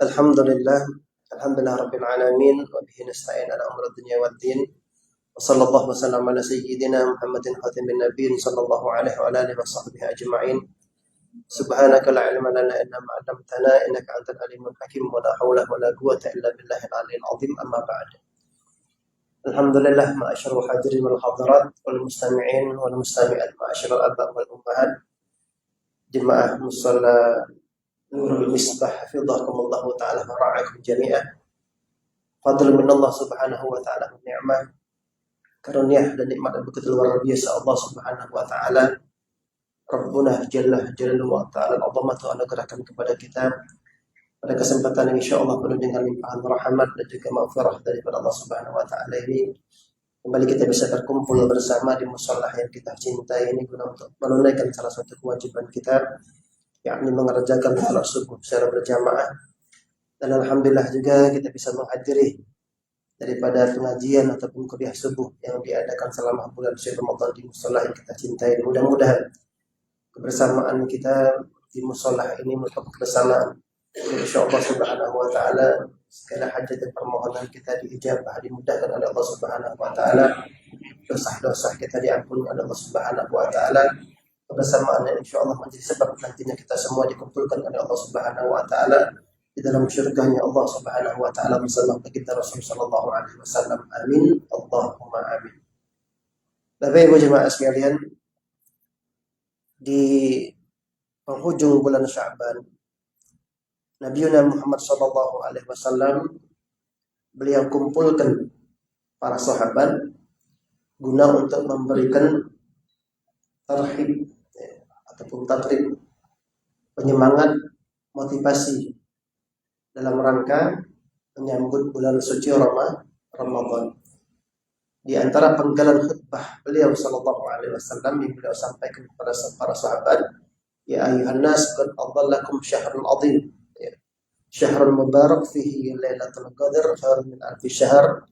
Alhamdulillah, alhamdulillah rabbil alamin wa bihi nasta'in ala umuri dunya waddin. Wa sallallahu wasallam ala sayyidina Muhammadin khatamin nabiyyin sallallahu alaihi wa alihi wa sahbihi ajma'in. Subhanaka la ilma lana illa ma 'allamtana innaka antal alimul hakim wa la haula wa la quwwata illa billahil aliyyil azim amma ba'd. Alhamdulillah ma'asyiral hadirin wal hadirat wal mustami'in wal mustami'at ma'asyiral aba wal ummahat jemaah musalla Nurul Misbah hafizahumullah ta'ala wa ra'akum jami'ah. Fadl min Allah subhanahu wa ta'ala ni'mah, karunia dan nikmat yang begitu luar biasa Allah subhanahu wa ta'ala. Rabbuna jalla jalaluhu wa ta'ala azamatu anugerahkan kepada kita pada kesempatan ini insyaallah penuh dengan limpahan rahmat dan juga maghfirah daripada Allah subhanahu wa ta'ala ini. Kembali kita bisa berkumpul bersama di musholah yang kita cintai ini guna untuk menunaikan salah satu kewajiban kita, yakni mengerjakan salat subuh secara berjamaah. Dan alhamdulillah juga kita bisa menghadiri daripada pengajian ataupun kuliah subuh yang diadakan selama bulan suci Ramadan di musholah yang kita cintai. Mudah-mudahan kebersamaan kita di musholah ini merupakan kebersamaan insyaallah subhanahu wa ta'ala segala hajat dan permohonan kita diijabah, dimudahkan oleh Allah subhanahu wa ta'ala, dosa-dosa kita diampuni oleh Allah subhanahu wa ta'ala. Kebersamaan yang insyaallah menjadi sebab nantinya kita semua dikumpulkan oleh Allah subhanahu wa ta'ala di dalam syurganya Allah subhanahu wa ta'ala bersama kita Rasul sallallahu alaihi wasallam. Amin Allahumma amin. Bapak Ibu jemaah sekalian, di penghujung bulan Sya'ban, Nabi Muhammad sallallahu alaihi wasallam beliau kumpulkan para sahabat guna untuk memberikan tarhib ataupun tatrib, penyemangat, motivasi dalam rangka menyambut bulan suci Ramadan. Di antara penggalan khutbah beliau sallallahu alaihi wasallam yang beliau sampaikan kepada para sahabat, ya ayuhan nas qad adallakum syahrul azim, ya, syahrul mubarak fihi lailatul qadar khairun min alfi syahr,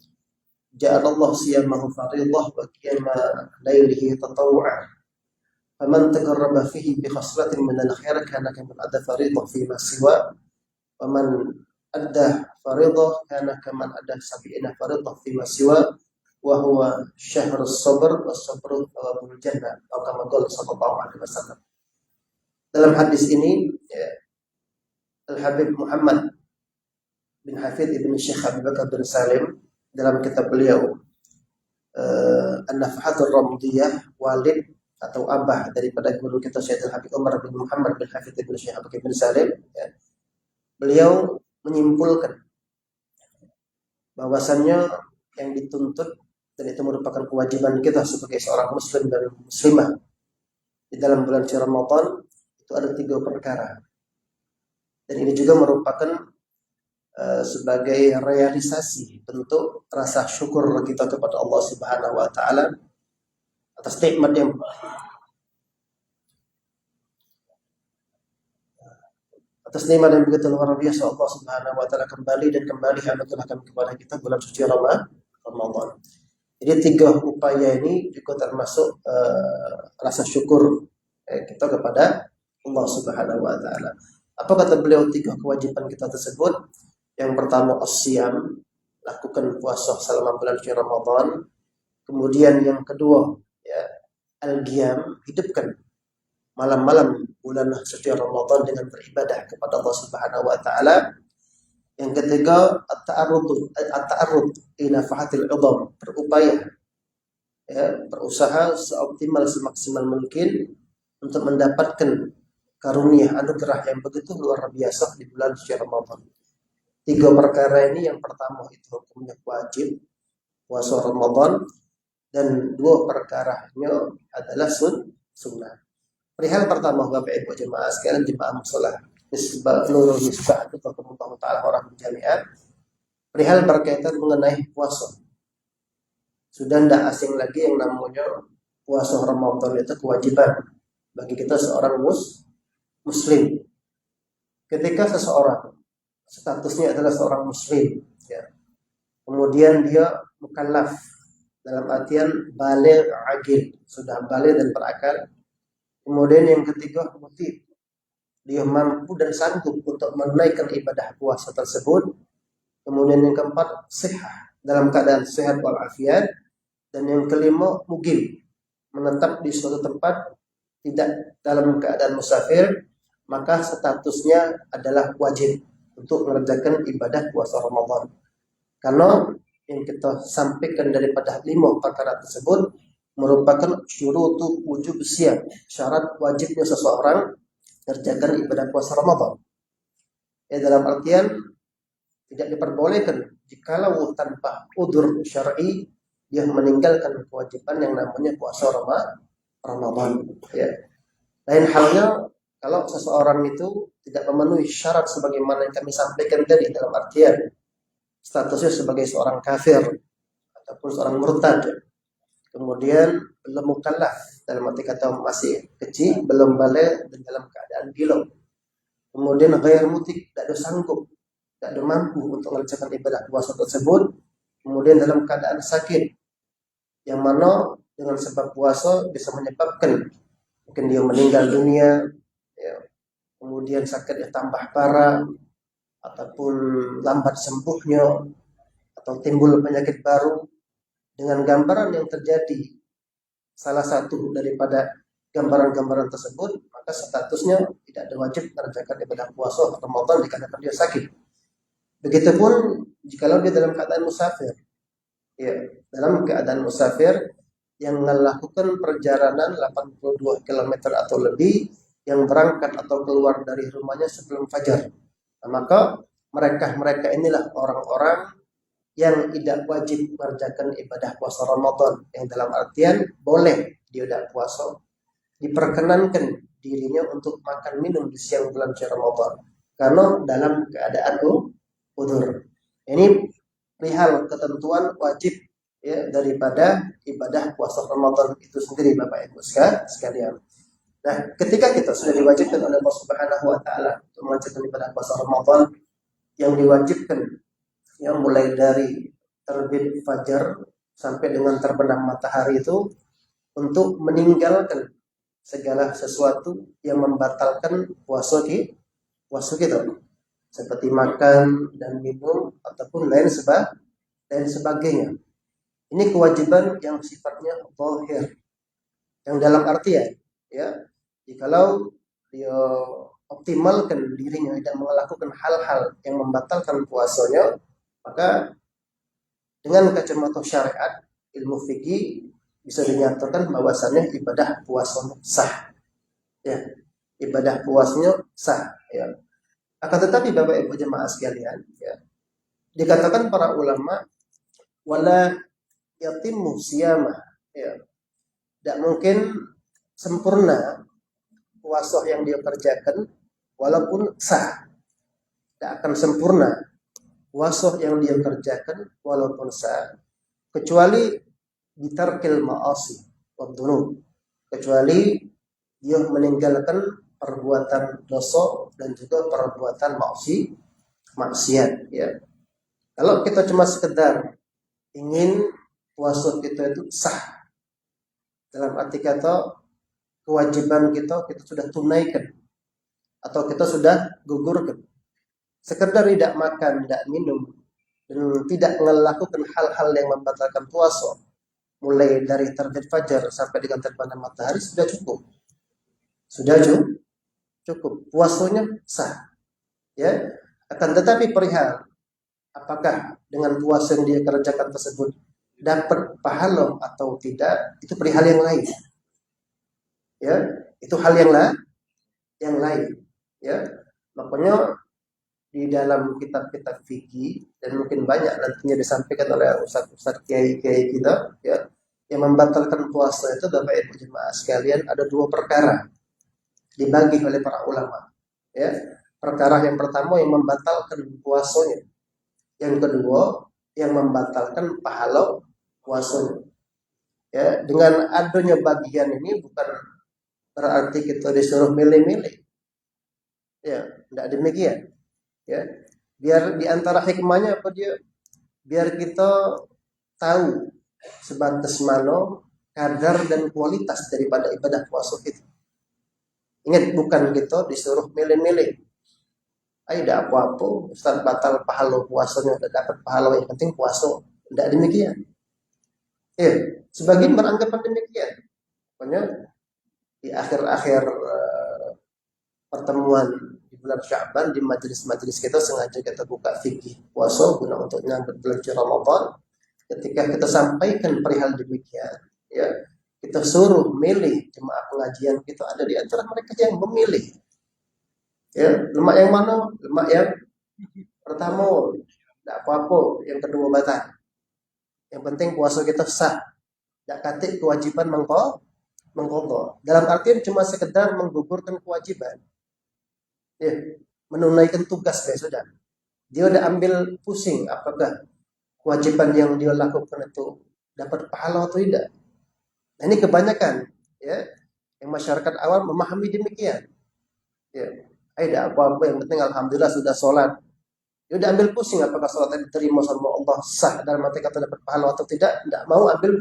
ja'alallahu siyamahu fardhah wa qiyama lailihi tatawwu'an. فمن تقرب فيه بخصلة من الخير كان كمن أدى فريضة فيما سوى ومن أدى فريضة كان كمن أدى 70 فريضة فيما سوى وهو شهر الصبر والصبر ثواب الجنة atau kama qala sallallahu alaihi wasallam. Dalam hadis ini Al-Habib Muhammad bin Hafidh ibn Syekh Abu Bakar bin Salim dalam kitab beliau An-Nafhatul Ramdiyah, walid atau abah daripada guru kita Syekh Al-Habib Umar bin Muhammad bin Hafidh bin Syekh Abu Bakar bin Salim, ya, beliau menyimpulkan bahwasannya yang dituntut dan itu merupakan kewajiban kita sebagai seorang muslim dan muslimah di dalam bulan suci Ramadan itu ada 3 perkara. Dan ini juga merupakan sebagai realisasi bentuk rasa syukur kita kepada Allah Subhanahu wa taala atas nikmat yang begitu luar biasa Allah Subhanahu wa taala kembali anugerahkan kepada kita bulan suci Ramadan. Jadi 3 upaya ini juga termasuk rasa syukur kita kepada Allah Subhanahu wa taala. Apa kata beliau 3 kewajiban kita tersebut? Yang pertama as-siyam, lakukan puasa selama bulan suci Ramadan. Kemudian yang kedua, ya, al-qiyam, hidupkan malam-malam bulan suci Ramadan dengan beribadah kepada Allah Subhanahu wa taala. Yang ketiga, at-ta'arrud ila fahatil 'idham, berupaya, ya, berusaha seoptimal semaksimal mungkin untuk mendapatkan karunia anugerah yang begitu luar biasa di bulan suci Ramadan. 3 perkara ini, yang pertama itu hukumnya wajib puasa Ramadan, dan 2 perkaranya adalah sunnah. Perihal pertama Bapak Ibu jemaah sekalian, jemaah musholah Nurul Misbah Allah taala orang jami'ah, perihal berkaitan mengenai puasa. Sudah tidak asing lagi yang namanya puasa Ramadan itu kewajiban bagi kita seorang muslim. Ketika seseorang statusnya adalah seorang muslim, ya, kemudian dia mukallaf dalam artian baligh aqil, sudah baligh dan berakal. Kemudian yang ketiga muti, dia mampu dan sanggup untuk menunaikan ibadah puasa tersebut. Kemudian yang keempat, sehat, dalam keadaan sehat walafiat. Dan yang kelima, mukim, menetap di suatu tempat, tidak dalam keadaan musafir, maka statusnya adalah wajib untuk mengerjakan ibadah puasa Ramadan. Karena yang kita sampaikan daripada 5 perkara tersebut merupakan syurutu wujub siyam, syarat wajibnya seseorang mengerjakan ibadah puasa Ramadan. Dalam artian tidak diperbolehkan jikalau tanpa udzur syar'i dia meninggalkan kewajiban yang namanya puasa Ramadan. Lain halnya kalau seseorang itu tidak memenuhi syarat sebagaimana yang kami sampaikan tadi, dalam artian statusnya sebagai seorang kafir ataupun seorang murtad, kemudian belum mukallaf, dalam arti kata masih kecil, belum balik dan dalam keadaan gila, kemudian ghair mutik, tidak ada sanggup, tidak ada mampu untuk mengerjakan ibadah puasa tersebut, kemudian dalam keadaan sakit, yang mana dengan sebab puasa bisa menyebabkan mungkin dia meninggal dunia, kemudian sakitnya tambah parah, ataupun lambat sembuhnya, atau timbul penyakit baru. Dengan gambaran yang terjadi, salah satu daripada gambaran-gambaran tersebut, maka statusnya tidak ada wajib mengerjakan ibadah puasa Ramadan dikarenakan dia sakit. Begitupun jikalau dia dalam keadaan musafir, dalam keadaan musafir yang melakukan perjalanan 82 km atau lebih, yang berangkat atau keluar dari rumahnya sebelum fajar. Nah, maka mereka inilah orang-orang yang tidak wajib mengerjakan ibadah puasa Ramadan, yang dalam artian boleh dia tidak puasa, diperkenankan dirinya untuk makan minum di siang bulan Ramadan karena dalam keadaan udzur. Ini perihal ketentuan wajib daripada ibadah puasa Ramadan itu sendiri, Bapak Ibu sekalian. Nah, ketika kita sudah diwajibkan oleh Allah Subhanahu wa taala untuk mengerjakan ibadah puasa Ramadan, yang diwajibkan yang mulai dari terbit fajar sampai dengan terbenam matahari itu untuk meninggalkan segala sesuatu yang membatalkan puasa kita, seperti makan dan minum ataupun lain sebagainya. Ini kewajiban yang sifatnya zahir, yang dalam artian jikalau dia optimalkan dirinya dan melakukan hal-hal yang membatalkan puasanya, maka dengan kacamata syariat ilmu fikih bisa dinyatakan bahwasannya ibadah puasanya sah. Ibadah puasanya sah. Akan tetapi Bapak Ibu jemaah sekalian, dikatakan para ulama wala yatimmu siyamah, tidak mungkin sempurna puasa yang dia kerjakan walaupun sah, tidak akan sempurna puasa yang dia kerjakan walaupun sah, kecuali bitarkil ma'asi wa dzunub, kecuali dia meninggalkan perbuatan dosa dan juga perbuatan maksiat. Kalau kita cuma sekedar ingin puasa kita itu sah, dalam arti kata kewajiban kita sudah tunaikan atau kita sudah gugurkan, sekedar tidak makan, tidak minum, dan tidak melakukan hal-hal yang membatalkan puasa mulai dari terbit fajar sampai dengan terbenam matahari, sudah cukup puasanya sah. Akan tetapi perihal apakah dengan puasa yang dia kerjakan tersebut dapat pahala atau tidak, itu perihal yang lain. Itu hal yang lain. Makanya di dalam kitab-kitab fikih, dan mungkin banyak nantinya disampaikan oleh ustaz-ustaz kiai-kiai kita, yang membatalkan puasa itu Bapak Ibu jemaah sekalian ada 2 perkara dibagi oleh para ulama. Perkara yang pertama yang membatalkan puasanya, yang kedua yang membatalkan pahala puasanya. Dengan adanya bagian ini bukan berarti kita disuruh milih-milih. Tidak demikian. Biar diantara hikmahnya apa dia? Biar kita tahu sebatas mana kadar dan kualitas daripada ibadah puasa kita. Ingat, bukan kita disuruh milih-milih. Ayo tidak apa-apa, Ustaz batal pahala puasanya, tidak dapat pahala, yang penting puasa. Tidak demikian. Ya, sebagian beranggapan demikian. Pokoknya di akhir-akhir pertemuan di bulan Sya'ban di majelis-majelis kita sengaja kita buka fikih puasa guna untuk menyambut bulan Ramadan. Ketika kita sampaikan perihal demikian, ya kita suruh milih jemaah pengajian, kita ada di antara mereka yang memilih. Ya, lemak yang mana? Lemak yang pertama, tidak apa-apa. Yang kedua batal. Yang penting puasa kita sah. Tidak katik kewajiban mengqadha. Dalam artian cuma sekedar menggugurkan kewajiban. Ya, menunaikan tugas sudah. Dia udah ambil pusing apakah kewajiban yang dia lakukan itu dapat pahala atau tidak. Nah, ini kebanyakan ya yang masyarakat awam memahami demikian. Ya, tidak apa-apa, yang penting alhamdulillah sudah sholat. Dia udah ambil pusing apakah sholatnya diterima sama Allah, sah dalam arti kata dapat pahala atau tidak mau ambil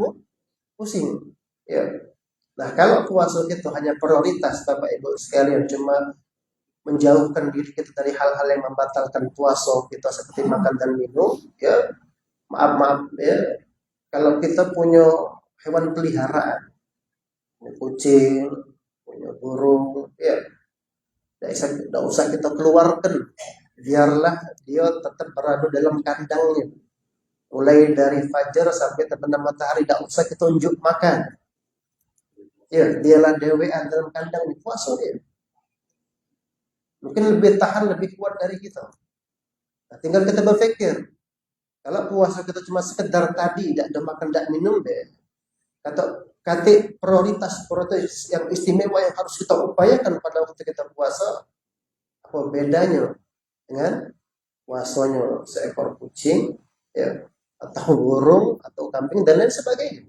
pusing. Ya. Nah, kalau puasa itu hanya prioritas Bapak Ibu sekalian, cuma menjauhkan diri kita dari hal-hal yang membatalkan puasa kita seperti makan dan minum, ya maaf ya, kalau kita punya hewan peliharaan, punya kucing, punya burung, ya tidak usah kita keluarkan, biarlah dia tetap berada dalam kandangnya, mulai dari fajar sampai terbenam matahari, tidak usah kita unjuk makan, ya dialah dewean dalam kandangnya, puasa dia. Mungkin lebih tahan, lebih kuat dari kita. Nah, tinggal kita berpikir, kalau puasa kita cuma sekedar tadi, tidak ada makan, tidak minum deh. Kata prioritas yang istimewa yang harus kita upayakan pada waktu kita puasa, apa bedanya dengan puasanya seekor kucing, ya, atau burung, atau kambing dan lain sebagainya.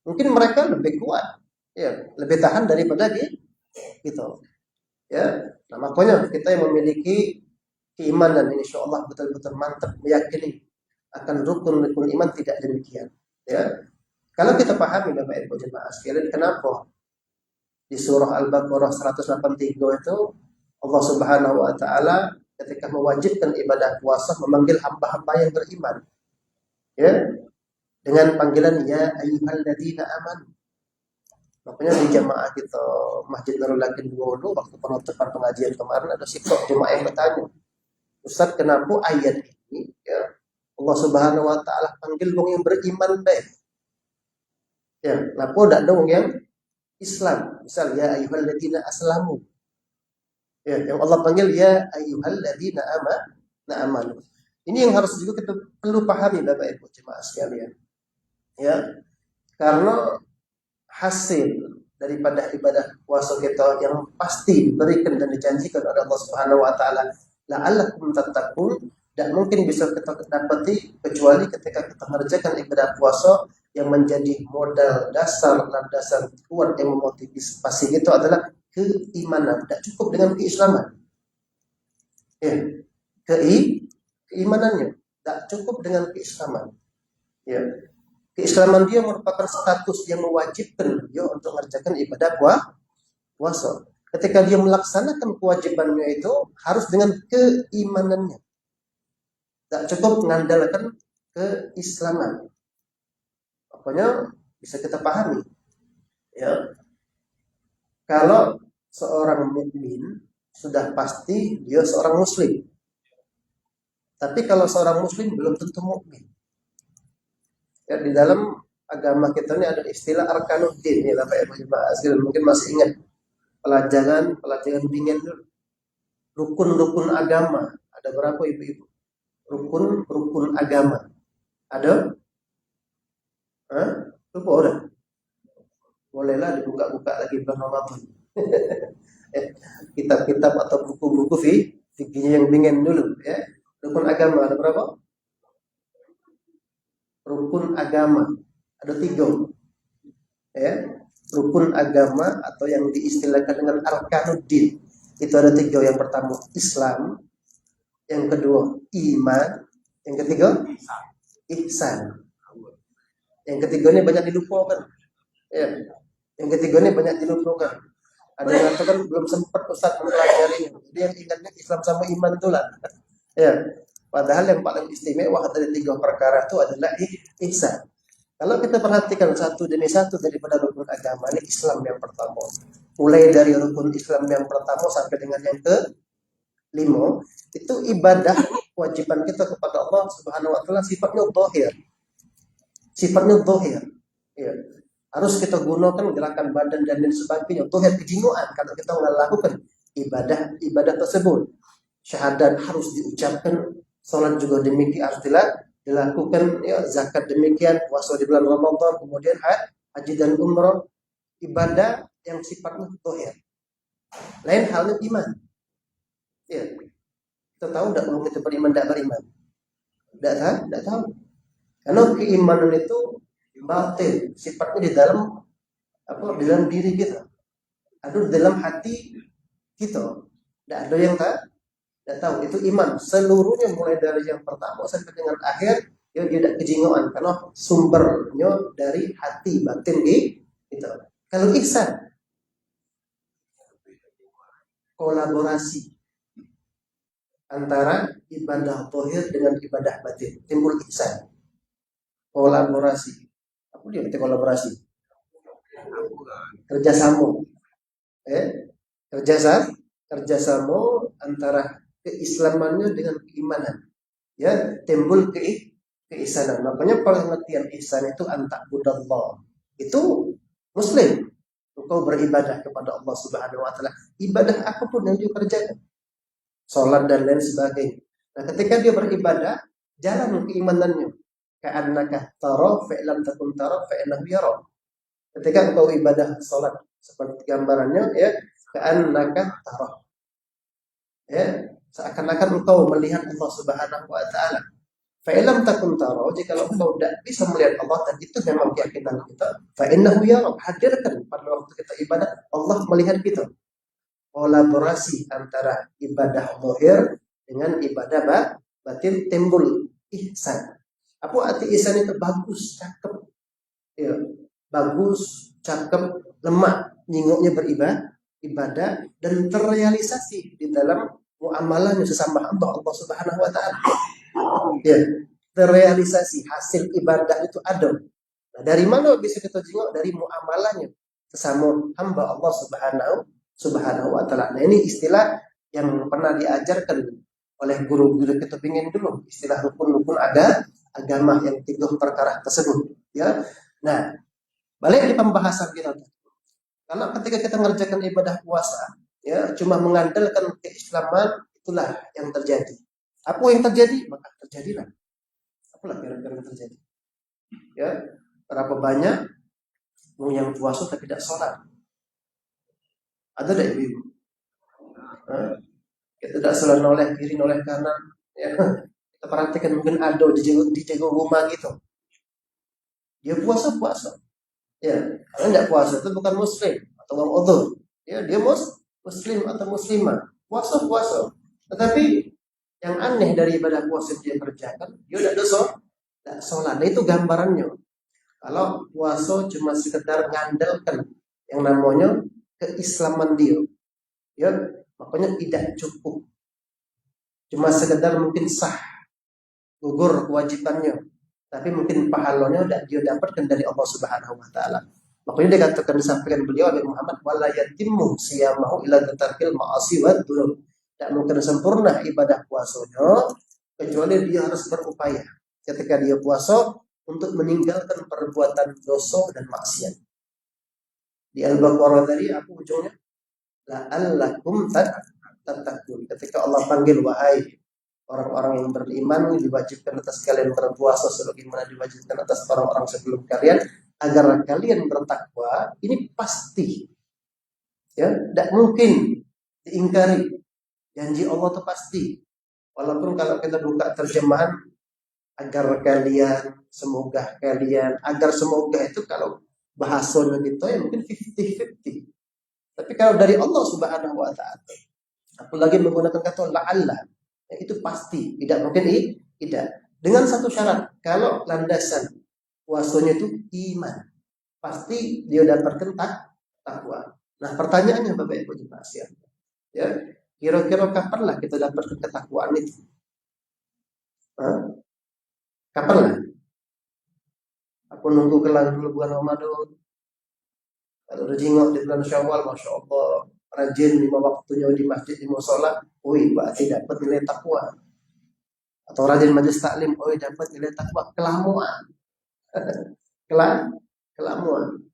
Mungkin mereka lebih kuat, ya, lebih tahan daripada kita. Ya, nah makanya kita yang memiliki keimanan insya Allah betul-betul mantap meyakini akan rukun-rukun iman tidak demikian. Ya, kalau kita pahami Bapak Ibu jemaah sekalian, kenapa di surah Al-Baqarah 183 itu Allah Subhanahu Wa Taala ketika mewajibkan ibadah puasa memanggil hamba-hamba yang beriman, ya, dengan panggilan ya ayyuhalladzina amanu. Makanya di jamaah kita Masjid Nurul Yakin dulu waktu penutupan pengajian kemarin ada sikap jemaah yang bertanya, Ustaz, kenapa ayat ini ya Allah Subhanahu Wa Taala panggil wong yang beriman baik, ya, kenapa tidak dong yang Islam, misal ya ayyuhalladzina aslamu, ya, yang Allah panggil ya ayyuhalladzina amanu. Ini yang harus juga kita perlu pahami Bapak Ibu jemaah sekalian, ya, karena hasil daripada ibadah puasa kita yang pasti diberikan dan dijanjikan oleh Allah Subhanahu Wa Taala, la'allakum tattaqun, dan mungkin bisa kita dapati kecuali ketika kita mengerjakan ibadah puasa yang menjadi modal dasar landasan kuat yang memotivasi itu adalah keimanan. Tidak cukup dengan keislaman, ya, keimanannya tidak cukup dengan keislaman, ya. Keislaman dia merupakan status yang mewajibkan dia untuk mengerjakan ibadah puasa. Ketika dia melaksanakan kewajibannya itu harus dengan keimanannya. Tidak cukup mengandalkan keislaman. Pokoknya bisa kita pahami, ya. Kalau seorang mukmin sudah pasti dia seorang muslim. Tapi kalau seorang muslim belum tentu mukmin. Ya, di dalam agama kita ini ada istilah arkanuddin, ya Bapak Ibu jemaah sekalian, mungkin masih ingat pelajaran ringan dulu. Rukun-rukun agama ada berapa Ibu-ibu? Rukun agama ada? Lupa udah? Bolehlah dibuka-buka lagi bulan Ramadan. Kitab-kitab atau buku-buku fikihnya yang ringan dulu, ya. Rukun agama ada berapa? Rukun agama ada 3, ya. Rukun agama atau yang diistilahkan dengan arkanuddin itu ada 3. Yang pertama Islam, yang kedua iman, yang ketiga ihsan. Yang ketiga ini banyak dilupakan, ya. Yang ketiga ini banyak dilupakan. Ada yang mengatakan belum sempat Ustaz mempelajarinya. Jadi yang ingatnya Islam sama iman itulah. Ya. Padahal yang paling istimewa dari tiga perkara itu adalah ihsan. Kalau kita perhatikan satu demi satu daripada rukun agama ini Islam yang pertama. Mulai dari rukun Islam yang pertama sampai dengan yang ke-5 itu ibadah kewajiban kita kepada Allah Subhanahu wa taala sifatnya zahir. Sifatnya zahir. Ya. Harus kita gunakan gerakan badan dan lain sebagainya. Zahir kejiwaan kalau kita melakukan ibadah tersebut. Syahadat harus diucapkan, salat juga demikian harus dilakukan, ya, zakat demikian, puasa di bulan Ramadan, kemudian haji dan umrah, ibadah yang sifatnya zahir. Lain halnya iman. Ya. Kita tahu tidak belum kita beriman, tidak beriman. Tidak tahu. Karena keimanan itu batin, sifatnya di dalam di dalam diri kita. Ada di dalam hati kita. Tidak ada yang tidak tahu. Itu iman. Seluruhnya mulai dari yang pertama sampai dengan akhir, ya tidak kejingoan karena sumbernya dari hati batin gitu. Kalau ihsan, kolaborasi antara ibadah zahir dengan ibadah batin, timbul ihsan. Kolaborasi. Apa dia itu kolaborasi? Kerjasama. Kerjasama antara keislamannya dengan keimanan. Ya, timbul keisanan. Makanya pengertian ihsan itu antakbudallah. Itu muslim. Engkau beribadah kepada Allah Subhanahu wa taala. Ibadah apapun yang dia kerjakan. Salat dan lain sebagainya. Nah, ketika dia beribadah, jalan keimanannya. Ka'annaka tara fa lam takun tara fa innahu yara. Ketika engkau ibadah salat seperti gambarannya, ya, ka'annaka tara. Ya, seakan-akan engkau melihat Allah Subhanahu wa taala. Fa lam takun tara, jika engkau tidak bisa melihat Allah, dan itu memang keyakinan kita, fa innahu yara. Hadirkan pada waktu kita ibadah, Allah melihat kita. Kolaborasi antara ibadah zahir dengan ibadah batin timbul ihsan. Apa arti ihsan itu? Bagus, cakep. Ya, bagus, cakep, lemak, nyingoknya beribadah dan terrealisasi di dalam muamalahnya sesama hamba Allah Subhanahu wa taala. Ya, terrealisasi hasil ibadah itu ada. Nah, dari mana bisa kita jengok? Dari muamalahnya sesama hamba Allah Subhanahu wa taala. Nah, ini istilah yang pernah diajarkan oleh guru-guru kita pingin dulu, istilah rukun-rukun agama yang tiga perkara tersebut, ya. Nah, balik di pembahasan kita. Karena ketika kita mengerjakan ibadah puasa, ya, cuma mengandalkan keislaman, itulah yang terjadi. Apa yang terjadi? Maka terjadilah. Apalah kira-kira yang terjadi? Ya, berapa banyak yang puasa tapi tidak sholat? Ada tidak ibu? Kita tidak sholat noleh kiri, noleh kanan. Ya. Kita perhatikan mungkin ada di jago rumah gitu. Dia puasa. Ya, karena tidak puasa itu bukan muslim atau orang udhur. Ya, dia muslim atau muslimah. Puasa. Tetapi yang aneh dari ibadah puasa dia kerjakan, dia tidak tidak sholat. Nah, itu gambarannya. Kalau puasa cuma sekedar ngandalkan yang namanya keislaman dia, ya, makanya tidak cukup. Cuma sekedar mungkin sah, gugur kewajibannya, tapi mungkin pahalanya dia dapatkan dari Allah Subhanahu wa taala. Makanya dikatakan disampaikan beliau oleh Muhammad, wala yatimmu siyamahu illa bitarkil ma'asi wa dzunub. Tidak mungkin sempurna ibadah puasanya kecuali dia harus berupaya ketika dia puasa untuk meninggalkan perbuatan dosa dan maksiat. Di Al-Baqarah tadi apa ujungnya? La'allakum tattaqun. Ketika Allah panggil, wahai orang-orang yang beriman, diwajibkan atas kalian berpuasa sebagaimana diwajibkan atas orang-orang sebelum kalian, agar kalian bertakwa. Ini pasti, ya, tidak mungkin diingkari. Janji Allah itu pasti. Walaupun kalau kita buka terjemahan agar kalian, semoga kalian, agar semoga itu kalau bahasanya gitu ya mungkin 50-50. Tapi kalau dari Allah Subhanahu wa taala, apalagi menggunakan kata la'alla, ya itu pasti, tidak mungkin tidak. Dengan satu syarat, kalau landasan puasanya itu iman, pasti dia dapatkan takwa. Nah, pertanyaannya Bapak Ibu jemaah sekalian, ya, kira-kira kapanlah kita dapat ketakwaan itu? Hah? Kapanlah? Aku nunggu kelar dulu bulan Ramadan, kalau udah jengok di bulan Syawal, masya Allah, rajin lima waktunya di masjid di musola, wih, berarti dapat nilai takwa. Atau rajin majelis taklim, wih, dapat nilai takwa. Kelamuan, kelamuan.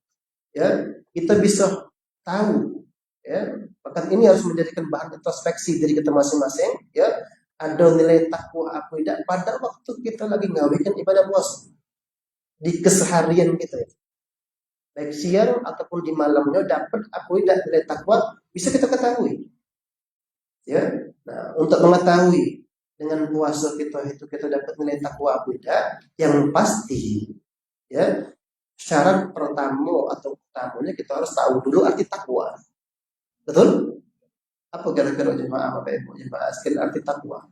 Ya, kita bisa tahu, ya, bahkan ini harus menjadikan bahan introspeksi diri kita masing-masing, ya, ada nilai takwa apa tidak pada waktu kita lagi ngawikan ibadah puasa di keseharian kita, baik siang ataupun di malamnya dapat aku tidak nilai takwa bisa kita ketahui, ya. Nah, untuk mengetahui dengan puasa kita itu kita dapat nilai takwa apa tidak, yang pasti, ya, syarat pertama atau utamanya kita harus tahu dulu arti takwa. Betul? Apa kira-kira jemaah Bapak Ibu jemaah sekalian arti takwa?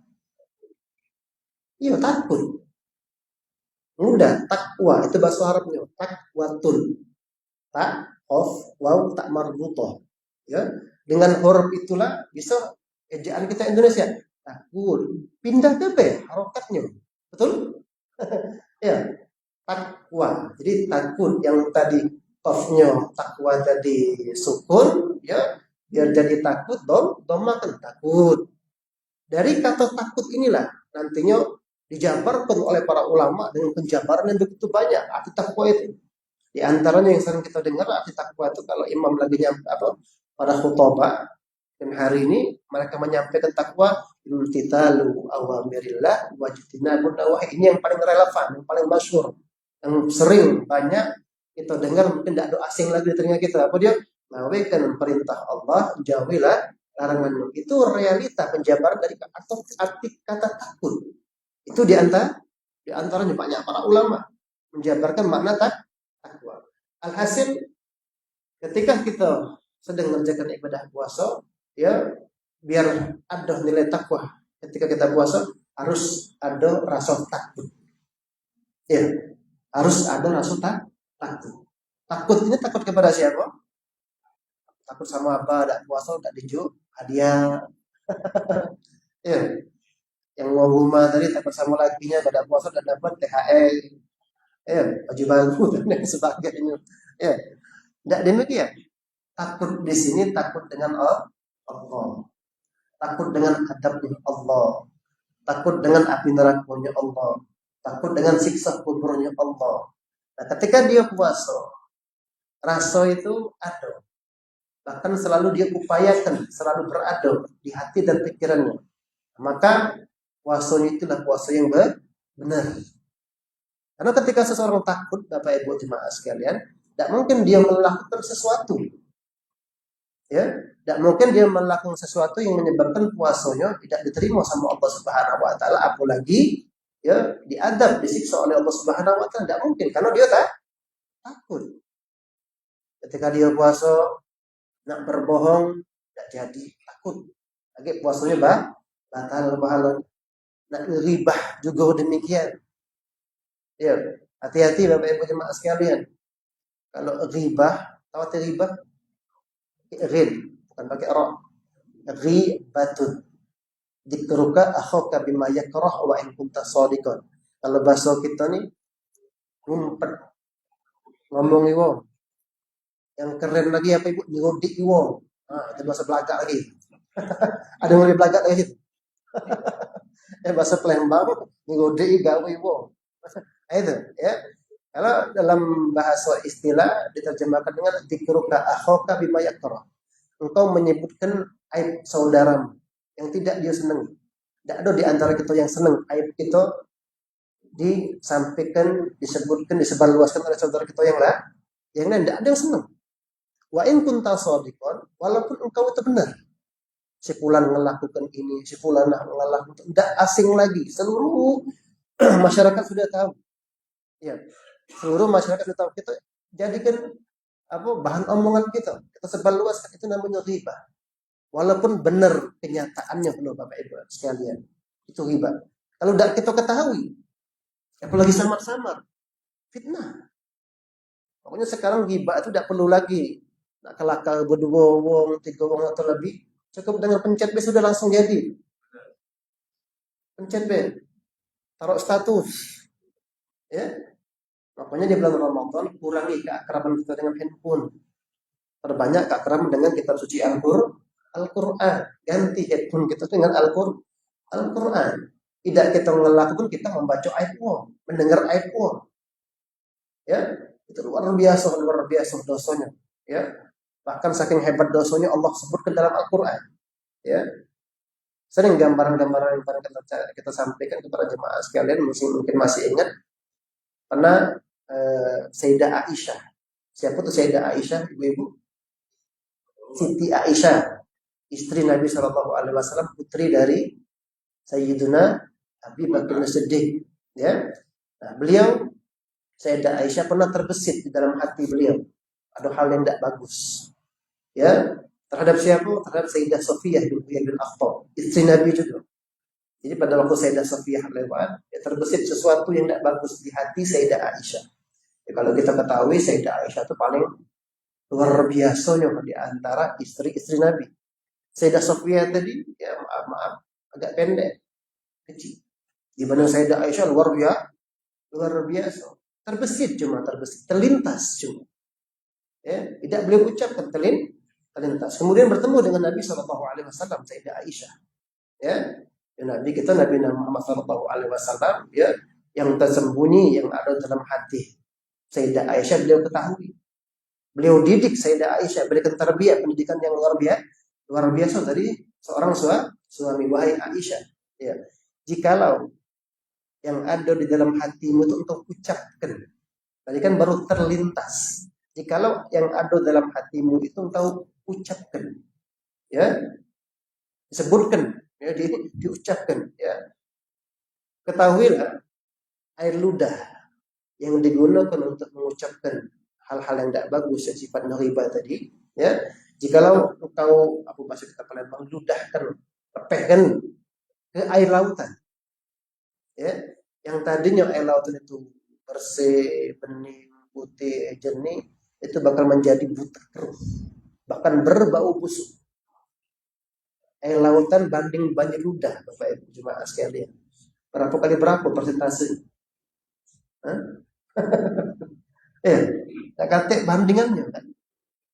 Iya, takut. Mudah, takwa itu bahasa Arabnya, takwatul. Tak of waw tak marbutoh. Ya, dengan huruf itulah bisa ejaan kita Indonesia. Takut. Pindah ke B harokatnya. Betul? Ya, takwa. Jadi takut yang tadi tofnya takwa tadi sukun, ya, biar jadi takut dom makan takut. Dari kata takut inilah nantinya dijabarkan oleh para ulama dengan penjabaran yang begitu banyak arti takwa itu. Di antaranya yang sering kita dengar arti takwa itu kalau imam lagi nyampe apa pada khutbah, dan hari ini mereka menyampaikan takwa imtithalu awamirillah wajtinabun nawahi. Ini yang paling relevan, yang paling masyhur, yang sering banyak kita dengar, mungkin tidak ada asing lagi di telinga kita. Apa dia? Nawikan perintah Allah, jauhilah larangannya. Itu realita penjabaran dari atau arti kata takut. Itu di antaranya banyak para ulama menjabarkan makna takwa. Alhasil ketika kita sedang mengerjakan ibadah puasa, ya, biar ada nilai takwa ketika kita puasa harus ada rasa takut. Ya, harus ada rasa takut. Takut ini takut kepada siapa? Takut sama apa? Tidak puasa, tidak dijuk hadiah. Ya, yang mau rumah tadi takut sama lakinya, tidak puasa, tidak dapat THR. Ya, baju baru dan lain sebagainya. Ya, tidak demikian. Takut di sini takut dengan Allah, takut dengan adabnya Allah, takut dengan api nerakanya Allah, takut dengan siksa kuburnya Allah. Nah, ketika dia puasa, rasa itu ada, bahkan selalu dia upayakan, selalu berada di hati dan pikirannya. Maka puasanya itulah puasa yang benar. Karena ketika seseorang takut, Bapak Ibu jemaah sekalian, tidak mungkin dia melakukan sesuatu. Ya, tidak mungkin dia melakukan sesuatu yang menyebabkan puasanya tidak diterima sama Allah Subhanahu wa taala, apalagi, ya, diadab, disiksa oleh Allah Subhanahu wa taala. Tidak mungkin karena dia takut. Ketika dia puasa nak berbohong tidak jadi, takut. Lagi puasanya batal pahala. Nak ribah juga demikian. Ya, hati-hati Bapak Ibu jemaah sekalian. Kalau ribah, tahu arti ribah? Ghil, bukan pakai ra. Ghibatun. Dikruka akhaka bima yakrah wa in kunta shadiqan. Kalau bahasa kita nih ngumpet, ngomongi wong. Yang keren lagi apa Ibu? Nyodik wong. Nah, itu bahasa Belaka lagi. Ada yang lebih Belaka lagi situ. Bahasa Palembang nyodik gawe wong. Nah, itu, ya. Kalau dalam bahasa istilah diterjemahkan dengan dikruka akhaka bima yakrah. Engkau menyebutkan aib saudaramu yang tidak dia senang. Tidak ada di antara kita yang senang aib kita disampaikan, disebutkan, disebarluaskan oleh saudara kita yang lain. Yang lain tidak ada yang senang. Wa in kunta shadiqan, walaupun engkau itu benar. Si fulan melakukan ini, si fulan melakukan, tidak asing lagi. Seluruh masyarakat sudah tahu. Ya, seluruh masyarakat sudah tahu. Kita jadikan apa bahan omongan kita sebarluaskan, itu namanya ghibah. Walaupun benar kenyataannya belum Bapak Ibu sekalian, itu ghibah. Kalau tidak kita ketahui, apalagi samar-samar, fitnah. Pokoknya sekarang ghibah itu tidak perlu lagi Nak kelakar berdua wong, 3 wong atau lebih, cukup dengan pencet B sudah langsung jadi. Pencet B, taruh status, ya. Makanya di bulan Ramadan kurangi keakraban kita dengan handphone. Perbanyak keakraban dengan kitab suci Al-Quran. Ganti handphone kita dengan Al-Quran. Tidak kita melakukan, kita membaca ayat Allah, mendengar ayat Allah. Ya, itu luar biasa dosanya. Ya, bahkan saking hebat dosanya Allah sebutkan dalam Al-Quran. Ya, sering gambaran-gambaran yang pernah kita sampaikan kepada jemaah sekalian, mungkin masih ingat, pernah Sayyidah Aisyah. Siapa tuh Sayyidah Aisyah, ibu-ibu? Siti Aisyah, istri Nabi Shallallahu Alaihi Wasallam, putri dari Sayyiduna Abi Bakar As-Siddiq. Ya, nah, beliau Sayyidah Aisyah pernah terbesit di dalam hati beliau ada hal yang tidak bagus. Ya, terhadap siapa? Terhadap Sayyidah Sofiyah bin Akhtab, istri Nabi juga. Jadi pada waktu Sayyidah Sofiyah lewat, ya terbesit sesuatu yang tidak bagus di hati Sayyidah Aisyah. Ya, kalau kita ketahui Sayyidah Aisyah itu paling luar biasanya di antara istri-istri Nabi. Sayyidah Sofiyah tadi, ya maaf, agak pendek, kecil. Dibanding Sayyidah Aisyah luar biasa. Terbesit, terlintas cuma. Ya, tidak beliau ucapkan, terlintas. Kemudian bertemu dengan Nabi Shallallahu Alaihi Wasallam, Sayyidah Aisyah. Ya, Nabi kita, Nabi Muhammad Shallallahu Alaihi Wasallam, ya, yang tersembunyi, yang ada dalam hati Sayyidah Aisyah beliau ketahui. Beliau didik Sayyidah Aisyah, berikan tarbiyah, pendidikan yang luar biasa dari seorang suami. Wahai Aisyah, ya, jikalau yang ada di dalam hatimu itu untuk ucapkan, tadi kan baru terlintas. Jikalau yang ada dalam hatimu itu engkau ucapkan, ya, disebutkan, ya, diucapkan, ya, ketahuilah air ludah yang digunakan untuk mengucapkan hal-hal yang tidak bagus yang sifatnya riba tadi, ya, jikalau engkau, apa bahasa kita Palembang, ludahkan, lepehkan ke air lautan, ya, yang tadinya air lautan itu bersih, bening, putih, jernih, itu bakal menjadi buta keruh, bahkan berbau busuk. Air lautan banding banjir ludah, Bapak Ibu jemaah sekalian. Berapa persentase? Ya, tak kata bandingannya kan.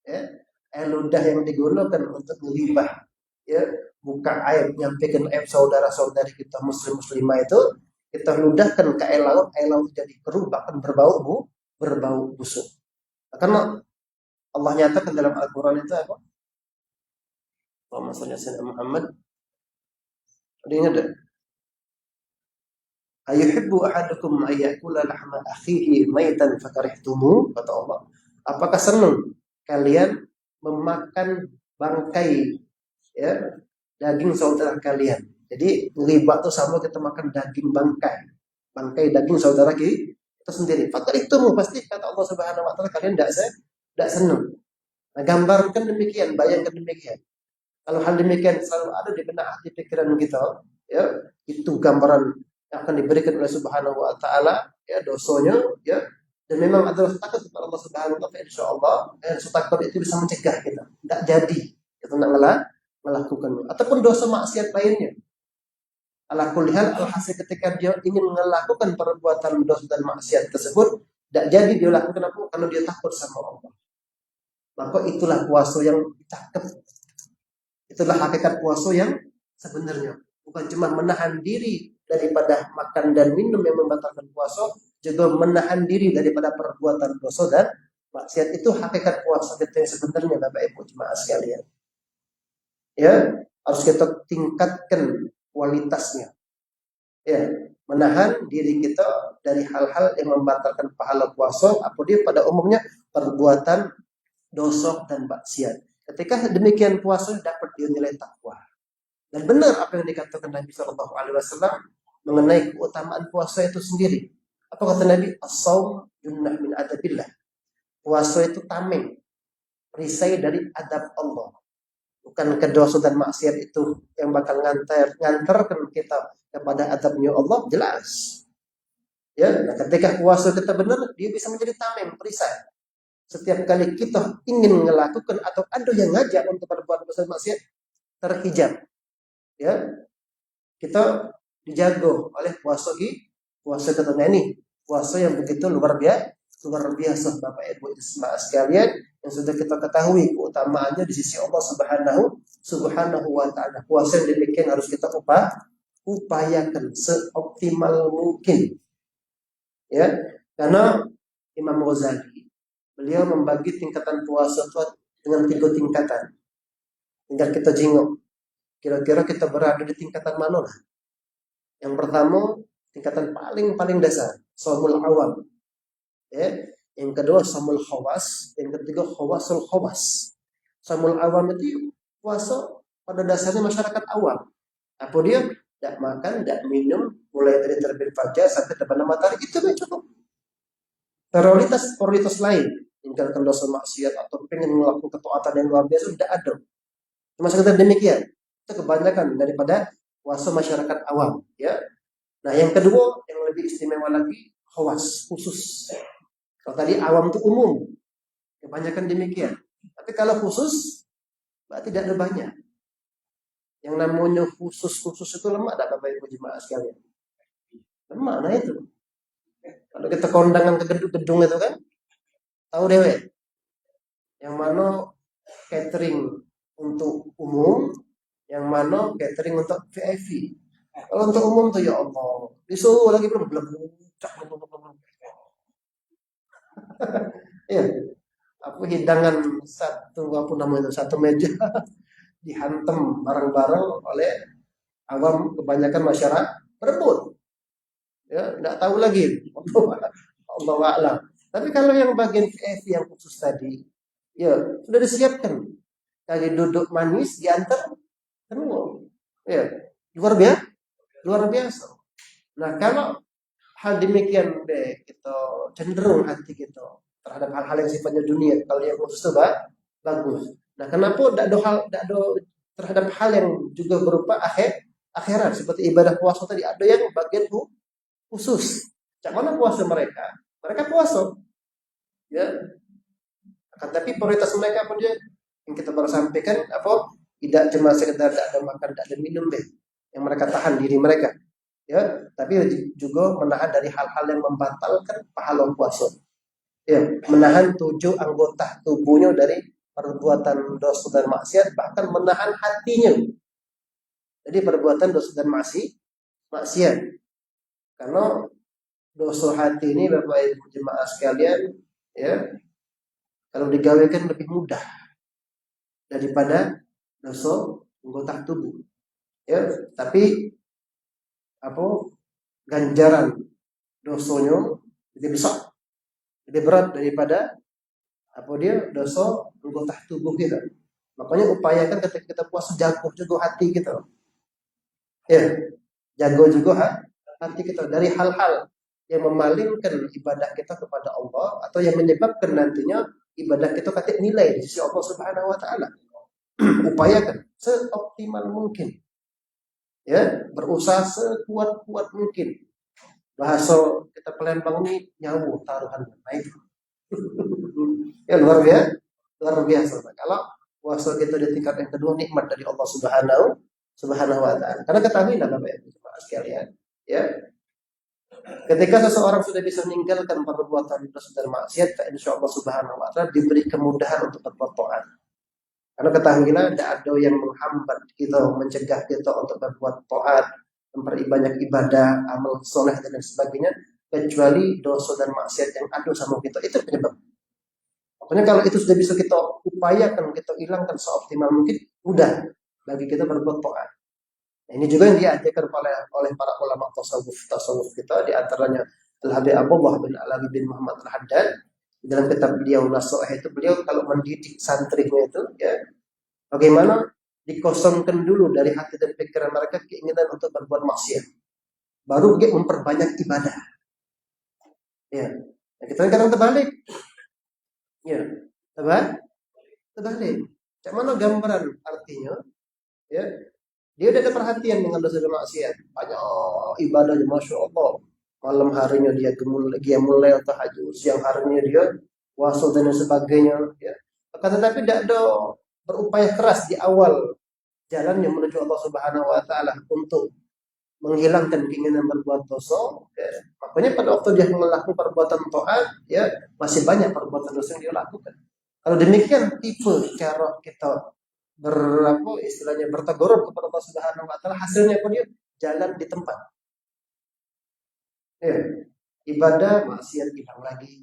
Ya, air ludah yang digunakan untuk menghibah, ya, buka air, nyampaikan air saudara-saudari kita muslimah itu, kita ludahkan ke air laut jadi keruh, bahkan berbau busuk. Karena Allah nyatakan dalam Al-Quran itu apa? Allahumma shalli ala Muhammad. Ada ingat tak? Ayuhibbu ahadukum ayyakula lahma akhihi maitan fakarihtumu, kata Allah. Apakah senang kalian memakan bangkai, ya, daging saudara kalian? Jadi riba itu sama kita makan daging bangkai daging saudara kita sendiri. Fakarihtumu, pasti kata Allah Subhanahu wa taala kalian tidak senang. Nah, gambarkan demikian, bayangkan demikian. Kalau hal demikian selalu ada di benak hati pikiran kita, ya, itu gambaran yang akan diberikan oleh Subhanahu wa taala, ya, dosanya, ya, dan memang adalah takut kepada Allah Subhanahu wa taala, insyaallah, takut itu bisa mencegah kita tidak jadi kita melakukannya, ataupun dosa maksiat lainnya. Ala kulli hal, alhasil ketika dia ingin melakukan perbuatan dosa dan maksiat tersebut, tidak jadi dia lakukan apa? Karena dia takut sama Allah. Maka itulah puasa yang cakep. Itulah hakikat puasa yang sebenarnya. Bukan cuma menahan diri daripada makan dan minum yang membatalkan puasa, juga menahan diri daripada perbuatan dosa dan maksiat. Itu hakikat puasa kita yang sebenarnya, Bapak Ibu jemaah sekalian. Ya, harus kita tingkatkan kualitasnya. Ya, menahan diri kita dari hal-hal yang membatalkan pahala puasa, apa dia pada umumnya perbuatan dosa dan maksiat. Ketika demikian puasa dapat dinilai takwa. Dan benar apa yang dikatakan Nabi Shallallahu Alaihi Wasallam mengenai keutamaan puasa itu sendiri. Apa kata Nabi? As-shaum junnah min adabillah. Puasa itu tameng, perisai dari adab Allah. Bukan dosa dan maksiat itu yang bakal ngantarkan kita kepada adabnya Allah, jelas. Ya, nah ketika puasa kita benar, dia bisa menjadi tameng, perisai. Setiap kali kita ingin melakukan atau ada yang ngajak untuk berbuat dosa maksiat, terhijab. Ya, kita dijago oleh puasa katanya ini, puasa yang begitu luar biasa Bapak Ibu Isma sekalian, yang sudah kita ketahui keutamaannya di sisi Allah Subhanahu wa taala. Puasa yang demikian harus kita upayakan seoptimal mungkin. Ya, karena Imam Ghazali beliau membagi tingkatan puasa itu dengan 3 tingkatan. Tinggal kita jengok, kira-kira kita berada di tingkatan mana lah. Yang pertama, tingkatan paling dasar, shaumul awam. Ya. Yang kedua, shaumul khawas. Yang ketiga, khawasul khawas. Shaumul awam itu puasa pada dasarnya masyarakat awam. Apa dia? Tidak makan, tidak minum, mulai dari terbit fajar sampai terbenam matahari, itu cukup. Prioritas lain, tinggalkan dosa maksiat atau pengen melakukan ketaatan yang luar biasa, tidak ada. Cuma sekedar demikian. Itu kebanyakan daripada puasa masyarakat awam. Ya. Nah, yang kedua yang lebih istimewa lagi, khawas, khusus. Kalau tadi awam itu umum, kebanyakan demikian. Tapi kalau khusus, berarti tidak ada banyak. Yang namanya khusus itu lemah, tak Bapak Ibu jemaah sekalian. Lemah, nah itu. Kalau kita kondangan ke gedung itu kan, tahu dewe. Yang mana catering untuk umum, yang mana catering untuk VIP. Kalau untuk umum tuh ya Allah, disuruh lagi belum. Ya, aku hidangan satu meja dihantam bareng-bareng oleh awam, kebanyakan masyarakat berebut. Ya, tidak tahu lagi. Allah a'lam. Tapi kalau yang bagian VIP yang khusus tadi, ya sudah disiapkan. Kali duduk manis diantar semua. Ya, luar biasa. Nah, kalau hal demikian deh, kita cenderung hati kita terhadap hal-hal yang sifatnya dunia. Kalau yang khusus itu bagus. Nah, kenapa tidak ada terhadap hal yang juga berupa akhirat seperti ibadah puasa tadi, ada yang bagian khusus. Cak mana puasa mereka? Mereka puasa. Ya. Akan tapi prioritas mereka apa dia? Yang kita baru sampaikan apa? Tidak cuma sekedar tidak ada makan, tidak ada minum deh. Yang mereka tahan diri mereka. Ya, tapi juga menahan dari hal-hal yang membatalkan pahala puasa. Ya, menahan 7 anggota tubuhnya dari perbuatan dosa dan maksiat, bahkan menahan hatinya. Jadi perbuatan dosa dan maksiat. Karena dosa hati ini Bapak Ibu jemaah sekalian, ya, kalau digawekan lebih mudah daripada dosa anggota tubuh. Ya, tapi ganjaran dosanya lebih besar, lebih berat daripada dosa anggota tubuh kita. Makanya upayakan ketika kita puasa jago juga hati kita. Ya, jago juga hati kita dari hal-hal yang memalingkan ibadah kita kepada Allah atau yang menyebabkan nantinya ibadah kita ketik nilai di sisi Allah Subhanahu wa taala. Upayakan seoptimal mungkin. Ya, berusaha sekuat mungkin. Bahasa kita Palembang ini nyawu taruhan naik. Ya luar biasa. Kalau puasa kita di tingkat yang kedua, nikmat dari Allah Subhanahu wa taala. Karena ketahuilah Bapak Ibu sekalian, ya. Ketika seseorang sudah bisa meninggalkan perbuatan dosa dan maksiat, insya Allah Subhanahu wa taala diberi kemudahan untuk berbuat taat. Karena ketahuilah tidak ada yang menghambat kita, mencegah kita untuk berbuat taat, memperbanyak ibadah, amal soleh dan sebagainya, kecuali dosa dan maksiat yang ada sama kita. Itu penyebab. Pokoknya kalau itu sudah bisa kita upayakan, kita hilangkan seoptimal mungkin, mudah bagi kita berbuat taat. Nah, ini juga yang diajarkan oleh para ulama tasawuf kita, di antaranya Al-Habib Abdullah bin Alawi bin Muhammad Al-Haddad. Dalam kitab beliau Nasuh itu, beliau kalau mendidik santrinya itu, ya, bagaimana dikosongkan dulu dari hati dan pikiran mereka keinginan untuk berbuat maksiat, baru dia memperbanyak ibadah. Ya, nah, kita kadang terbalik. Ya, terbalik. Cak mana gambaran artinya? Ya, dia ada perhatian dengan dosa dan maksiat, banyak ibadahnya, masya Allah. Malam harinya dia mulai tahajud, siang harinya dia puasa dan sebagainya. Ya. Akan tetapi tidak ada berupaya keras di awal jalannya menuju Allah Subhanahu Wa Taala untuk menghilangkan keinginan berbuat dosa. Ya. Makanya pada waktu dia melakukan perbuatan taat, ya masih banyak perbuatan dosa yang dia lakukan. Kalau demikian tipe cara kita istilahnya bertagarub kepada Allah Subhanahu Wa Taala, hasilnya pun dia jalan di tempat. Ya. Ibadah maksiat hilang lagi,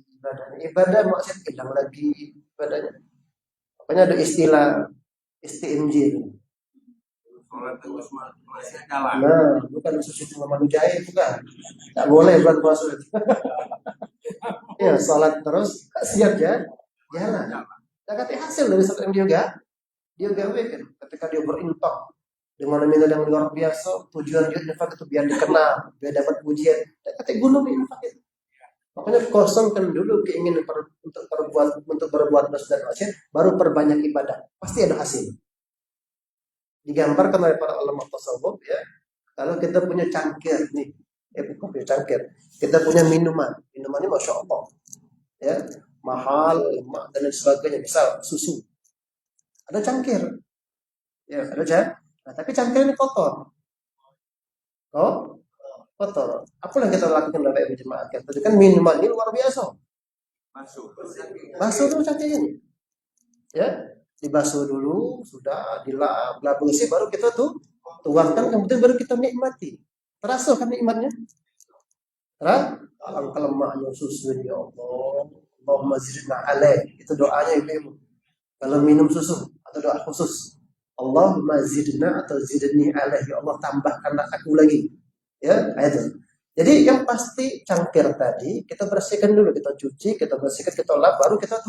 ibadah maksiat hilang lagi ibadahnya. Makanya ada istilah istinjil. Nah, bukan susu cuma madu jahe, bukan. Tak boleh bulan puasa. Ya, salat terus, siap ya, jalan. Nah, kata hasil dari saat yang dia gawe kan, ketika dia berinfak dengan nominal yang luar biasa, tujuan dia infak itu biar dikenal, biar dapat pujian. Dan kata gunung infak itu. Makanya kosongkan dulu keinginan untuk berbuat dosa dan maksiat, baru perbanyak ibadah. Pasti ada hasil. Digambarkan oleh para ulama tasawuf ya. Kalau kita punya cangkir nih, bukan punya cangkir, kita punya minuman ini masya Allah, ya mahal, lemak dan lain sebagainya, misal susu, ada cangkir, ya ada cangkir. Nah, tapi cangkir ini kotor, kotor. Apa yang kita lakukan Bapak Ibu jemaat? Tadi kan minuman ini luar biasa, basuh dulu cangkir ini, ya dibasuh dulu, sudah dilap bersih, baru kita tuangkan, kemudian baru kita nikmati. Terasa kan nikmatnya? Alangkah lemahnya susu ya Allah. Allahumma zidna alaih. Itu doanya ibu. Kalau minum susu atau doa khusus, Allahumma zidna atau zidni alaih, ya Allah tambahkanlah aku lagi. Ya, itu. Jadi yang pasti cangkir tadi kita bersihkan dulu, kita cuci, kita bersihkan, kita lap, baru kita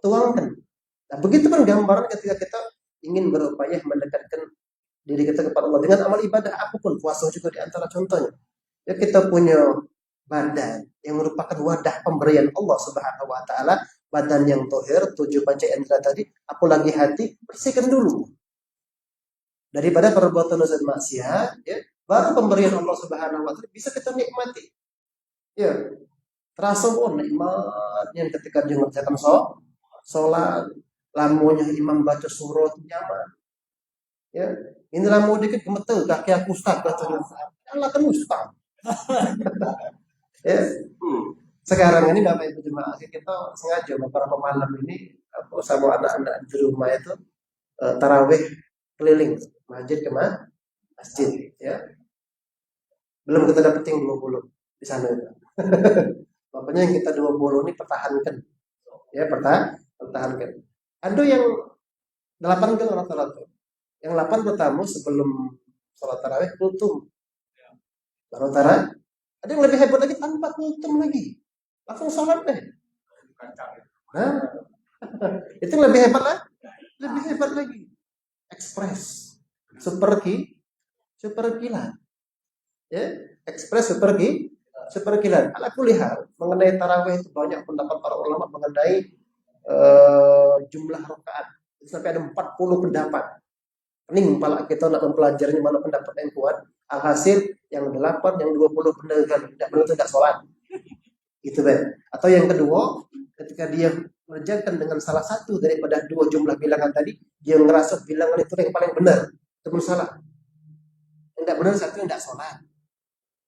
tuangkan. Nah, begitu pun gambaran ketika kita ingin berupaya mendekatkan diri kita kepada Allah dengan amal ibadah apapun, puasa juga di antara contohnya. Ya, kita punya badan yang merupakan wadah pemberian Allah Subhanahu Wa Taala, badan yang tohir, 7 panca indera tadi, apalagi hati, bersihkan dulu daripada perbuatan dosa dan maksiat, ya, baru pemberian Allah Subhanahu Wa Taala bisa kita nikmati. Ya, terasa nikmat yang ketika dia mengerjakan sholat, lamunya imam baca surat nyaman. Ya, ini lamu dikit gemeter, kaki aku ustaz katanya. Allah kan ustaz. Ya. Sekarang ini Bapak Ibu jemaah, kita sengaja beberapa malam ini sama anak-anak di rumah itu tarawih keliling masjid ke masjid, ya. Belum kita dapetin 20 di sana. Makanya yang kita 20 ini pertahankan. Ya, pertahankan. Ada yang 8 kan rata-rata. Yang 8 pertama sebelum sholat tarawih kultum. Baru tarawih. Ada yang lebih hebat lagi tanpa kultum lagi. Langsung sholat deh. Nah, itu lebih hebat lah. Lebih hebat lagi. Ekspres. Super kilat. Ya, ekspres super kilat. Ala kulihal mengenai tarawih itu banyak pendapat para ulama mengenai jumlah rakaat. Sampai ada 40 pendapat. Pening pala kita nak mempelajarinya mana pendapat yang kuat. Alhasil yang 8, yang 20 benar kan, tidak sholat. Gitu kan. Atau yang kedua, ketika dia mengerjakan dengan salah satu daripada 2 jumlah bilangan tadi, dia ngerasa bilangan itu yang paling benar, itu pun salah. Yang tidak benar satu yang tidak sholat.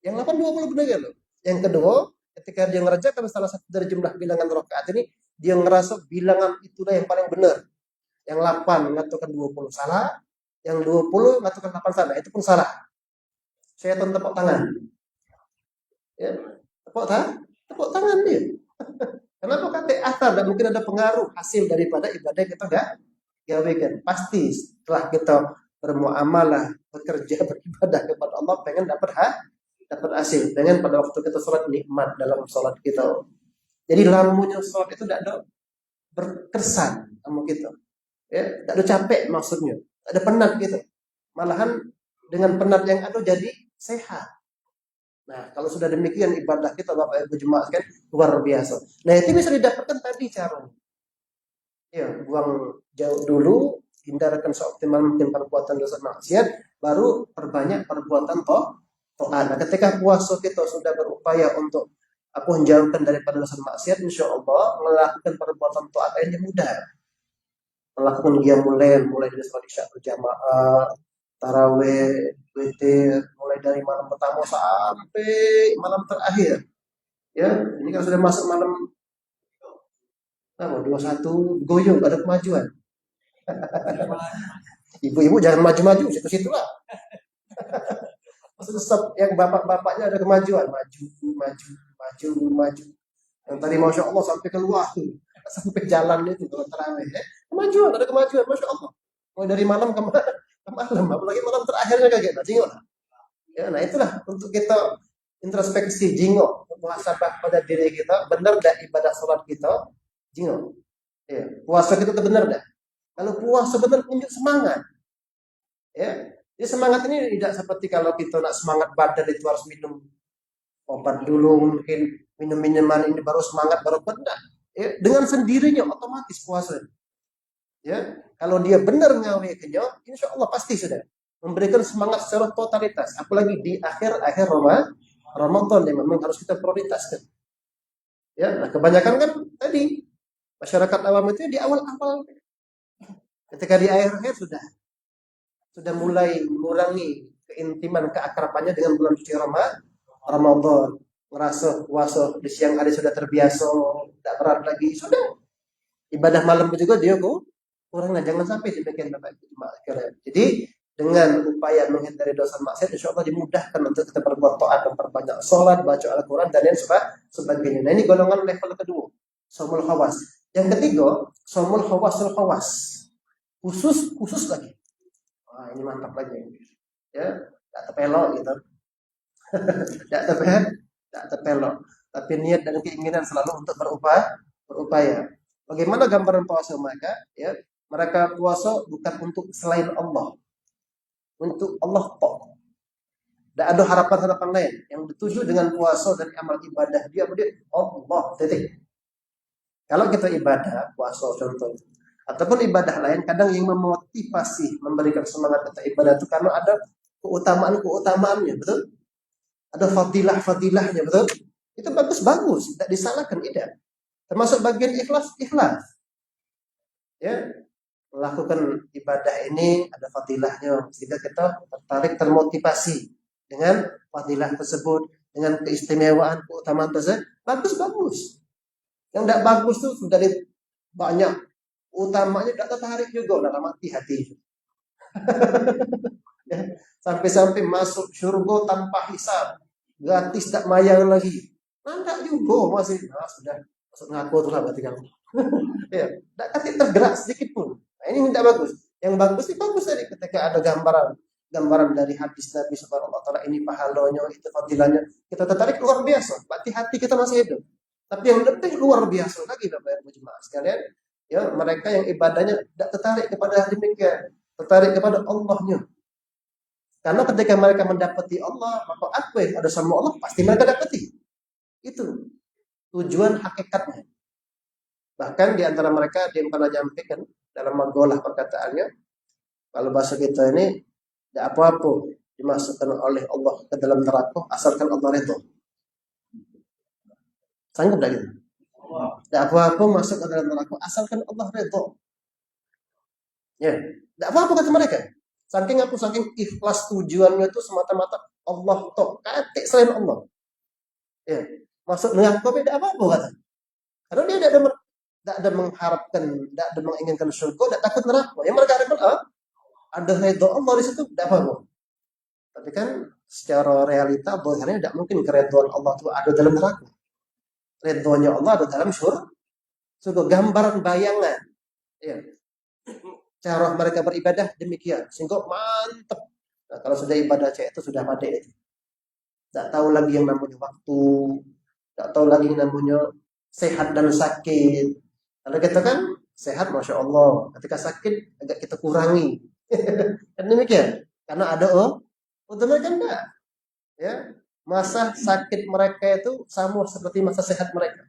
Yang 8 20 benar kan loh. Yang kedua, ketika dia mengerjakan salah satu dari jumlah bilangan rakaat ini, dia ngerasa bilangan itulah yang paling benar. Yang 8 mengatakan 20 salah, yang 20 mengatakan 8 salah, itu pun salah. Saya tepuk tangan. Ya, tepuk tangan dia. Kenapa kata asal dan mungkin ada pengaruh hasil daripada ibadah kita gawekan. Pasti setelah kita bermuamalah, bekerja, beribadah kepada Allah, pengen dapat hasil. Pengen pada waktu kita sholat nikmat dalam sholat kita. Jadi lamunya sholat itu tidak ada berkesan sama kita. Ya, tidak ada capek maksudnya. Tidak ada penat gitu. Malahan dengan penat yang ada jadi sehat. Nah, kalau sudah demikian ibadah kita Bapak Ibu jemaah kan luar biasa. Nah, itu bisa didapatkan tadi caranya. Ya, buang jauh dulu, hindarkan seoptimal mungkin perbuatan dosa maksiat, baru perbanyak perbuatan taat. Nah, ketika puasa kita sudah berupaya untuk aku menjauhkan daripada dosa maksiat, insya Allah melakukan perbuatan taat ini mudah. Melakukan qiyamul lail, mulai dari sholat isya berjamaah, tarawih, witir, mulai dari malam pertama sampai malam terakhir. Ya, ini kan sudah masuk malam 21, goyong, ada kemajuan. Ibu-ibu jangan maju-maju, situ-situ lah. Maksudnya yang bapak-bapaknya ada kemajuan, maju, maju, maju, maju. Yang tadi Masya Allah sampai keluar tuh, sampai jalan itu kalau terawih. Kemajuan, ada kemajuan, Masya Allah. Mulai dari malam ke malam, apalagi malam terakhirnya kayak gitu, jingok lah. Ya, nah itulah untuk kita introspeksi jingok, muhasabah pada diri kita, benar dah ibadah sholat kita, jingok. Ya, puasa kita tuh benar dah. Kalau puasa benar tunjuk semangat. Ya, jadi semangat ini tidak seperti kalau kita nak semangat badan itu harus minum obat dulu, mungkin minum minuman ini baru semangat baru benar. Ya, dengan sendirinya otomatis puasa. Ya, kalau dia benar ngawe kenyo, insya Allah pasti sudah memberikan semangat secara totalitas. Apalagi di akhir-akhir Ramadan yang memang harus kita prioritaskan. Ya, nah kebanyakan kan tadi masyarakat awam itu di awal-awal, ketika di akhir-akhir sudah mulai mengurangi keintiman keakrabannya dengan bulan suci Ramadan, ngerasa puasa di siang hari sudah terbiasa, tidak berat lagi, sudah ibadah malam juga dia kok kurang. Jangan sampai demikian Bapak Ibu jemaah sekalian. Jadi dengan upaya menghindari dosa maksiat, insya Allah dimudahkan untuk kita berbuat taat, memperbanyak sholat, baca Al-Quran dan lain sebagainya. Nah ini golongan level kedua, somul khawas. Yang ketiga, somul khawasul khawas, khusus lagi. Wah ini mantap lagi, ya, tidak terpelok gitu, tidak terpelok, tapi niat dan keinginan selalu untuk berupaya. Bagaimana gambaran puasa mereka? Ya, mereka puasa bukan untuk selain Allah, untuk Allah tok. Tidak ada harapan-harapan lain yang dituju dengan puasa dan amal ibadah dia Allah titik. Kalau kita ibadah puasa contoh ataupun ibadah lain, kadang yang memotivasi memberikan semangat kita ibadah itu karena ada keutamaannya, betul? Ada fadilah-fadilahnya, betul? Itu bagus, tidak disalahkan, tidak. Termasuk bagian ikhlas. Ya, melakukan ibadah ini ada fadilahnya sehingga kita tertarik, termotivasi dengan fadilah tersebut, dengan keistimewaan, keutamaan tersebut. Bagus. Yang tidak bagus tuh sudah banyak utamanya, tidak tertarik juga dalam hati. Ya, sampai masuk surga tanpa hisab, gratis, tak mayar lagi. Tidak juga masih, sudah masuk ngaku tuh lah berarti kamu. Ya, tidak kasih tergerak sedikit pun. Nah, ini tidak bagus. Yang bagus itu bagus tadi ketika ada gambaran dari hadis Nabi Sallallahu Alaihi Wasallam, ini pahalanya, itu fadilahnya, kita tertarik luar biasa. Berarti hati kita masih hidup. Tapi yang lebih luar biasa lagi Bapak Ibu jemaah sekalian, ya mereka yang ibadahnya tidak tertarik kepada demikian, tertarik kepada Allahnya. Karena ketika mereka mendapati Allah, maka apa yang ada sama Allah pasti mereka dapati. Itu tujuan hakikatnya. Bahkan di antara mereka dia pernah nyampaikan dalam magolah perkataannya, kalau bahasa kita ini tidak apa-apa dimasukkan oleh Allah ke dalam neraka asalkan Allah redha. Sanggup tak gitu? Tidak apa-apa masuk ke dalam neraka asalkan Allah redha. Ya, tidak apa-apa kata mereka. Saking ikhlas tujuannya itu semata-mata Allah tok, katik selain Allah. Ya, masuk neraka tidak apa-apa kata. Karena dia tidak ada mengharapkan, tidak ada menginginkan surga, tidak takut neraka. Yang mereka harapkan ada redha Allah di situ, tidak apa-apa. Tapi kan secara realita bahwasanya tidak mungkin keredhaan Allah itu ada dalam neraka. Redhonya Allah ada dalam surga. Gambaran bayangan. Ya. Cara mereka beribadah demikian, sehingga mantap. Nah, kalau sudah ibadah itu sudah pada itu. Tidak tahu lagi yang namanya waktu, tidak tahu lagi yang namanya sehat dan sakit. Kalau kita kan sehat, masya Allah. Ketika sakit agak kita kurangi. Dan demikian, karena ada untungnya kan enggak. Ya, masa sakit mereka itu sama seperti masa sehat mereka.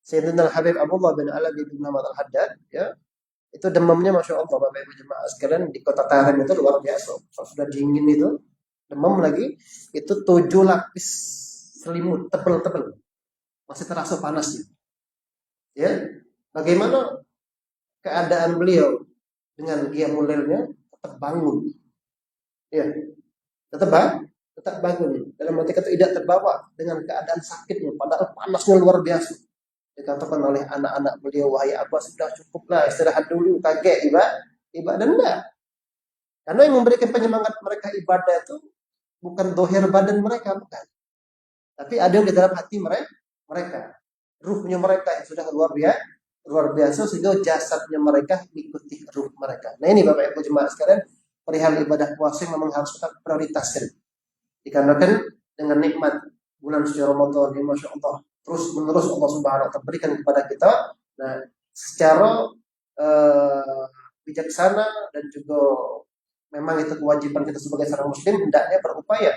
Sayyidina Habib Abdullah bin Alawi bin Muhammad Al-Haddad, ya. Itu demamnya masya Allah Bapak Ibu jemaah sekalian di kota Tarim itu luar biasa. Kalau sudah dingin itu demam lagi, itu 7 lapis selimut tebel-tebel. masih terasa panasnya. Ya, bagaimana keadaan beliau dengan qiyamul lailnya tetap bangun. Ya, tetap bangun. Dalam arti kata tidak terbawa dengan keadaan sakitnya, padahal panasnya luar biasa. Dikatakan oleh anak-anak beliau, wahai Abah, sudah cukuplah, istirahat dulu, kaget ibadah enggak. Karena yang memberikan penyemangat mereka ibadah itu bukan dohir badan mereka, bukan. Tapi ada yang di dalam hati mereka. Ruhnya mereka yang sudah luar biasa sehingga jasadnya mereka mengikuti ruh mereka. Nah ini Bapak Ibu jemaah sekalian, perihal ibadah puasa memang harus kita prioritaskan. Dikarenakan dengan nikmat bulan suci Ramadan ini, Masya Allah, terus menerus Allah Subhanahu wa Ta'ala berikan kepada kita. Nah, secara bijaksana dan juga memang itu kewajiban kita sebagai seorang muslim, hendaknya berupaya,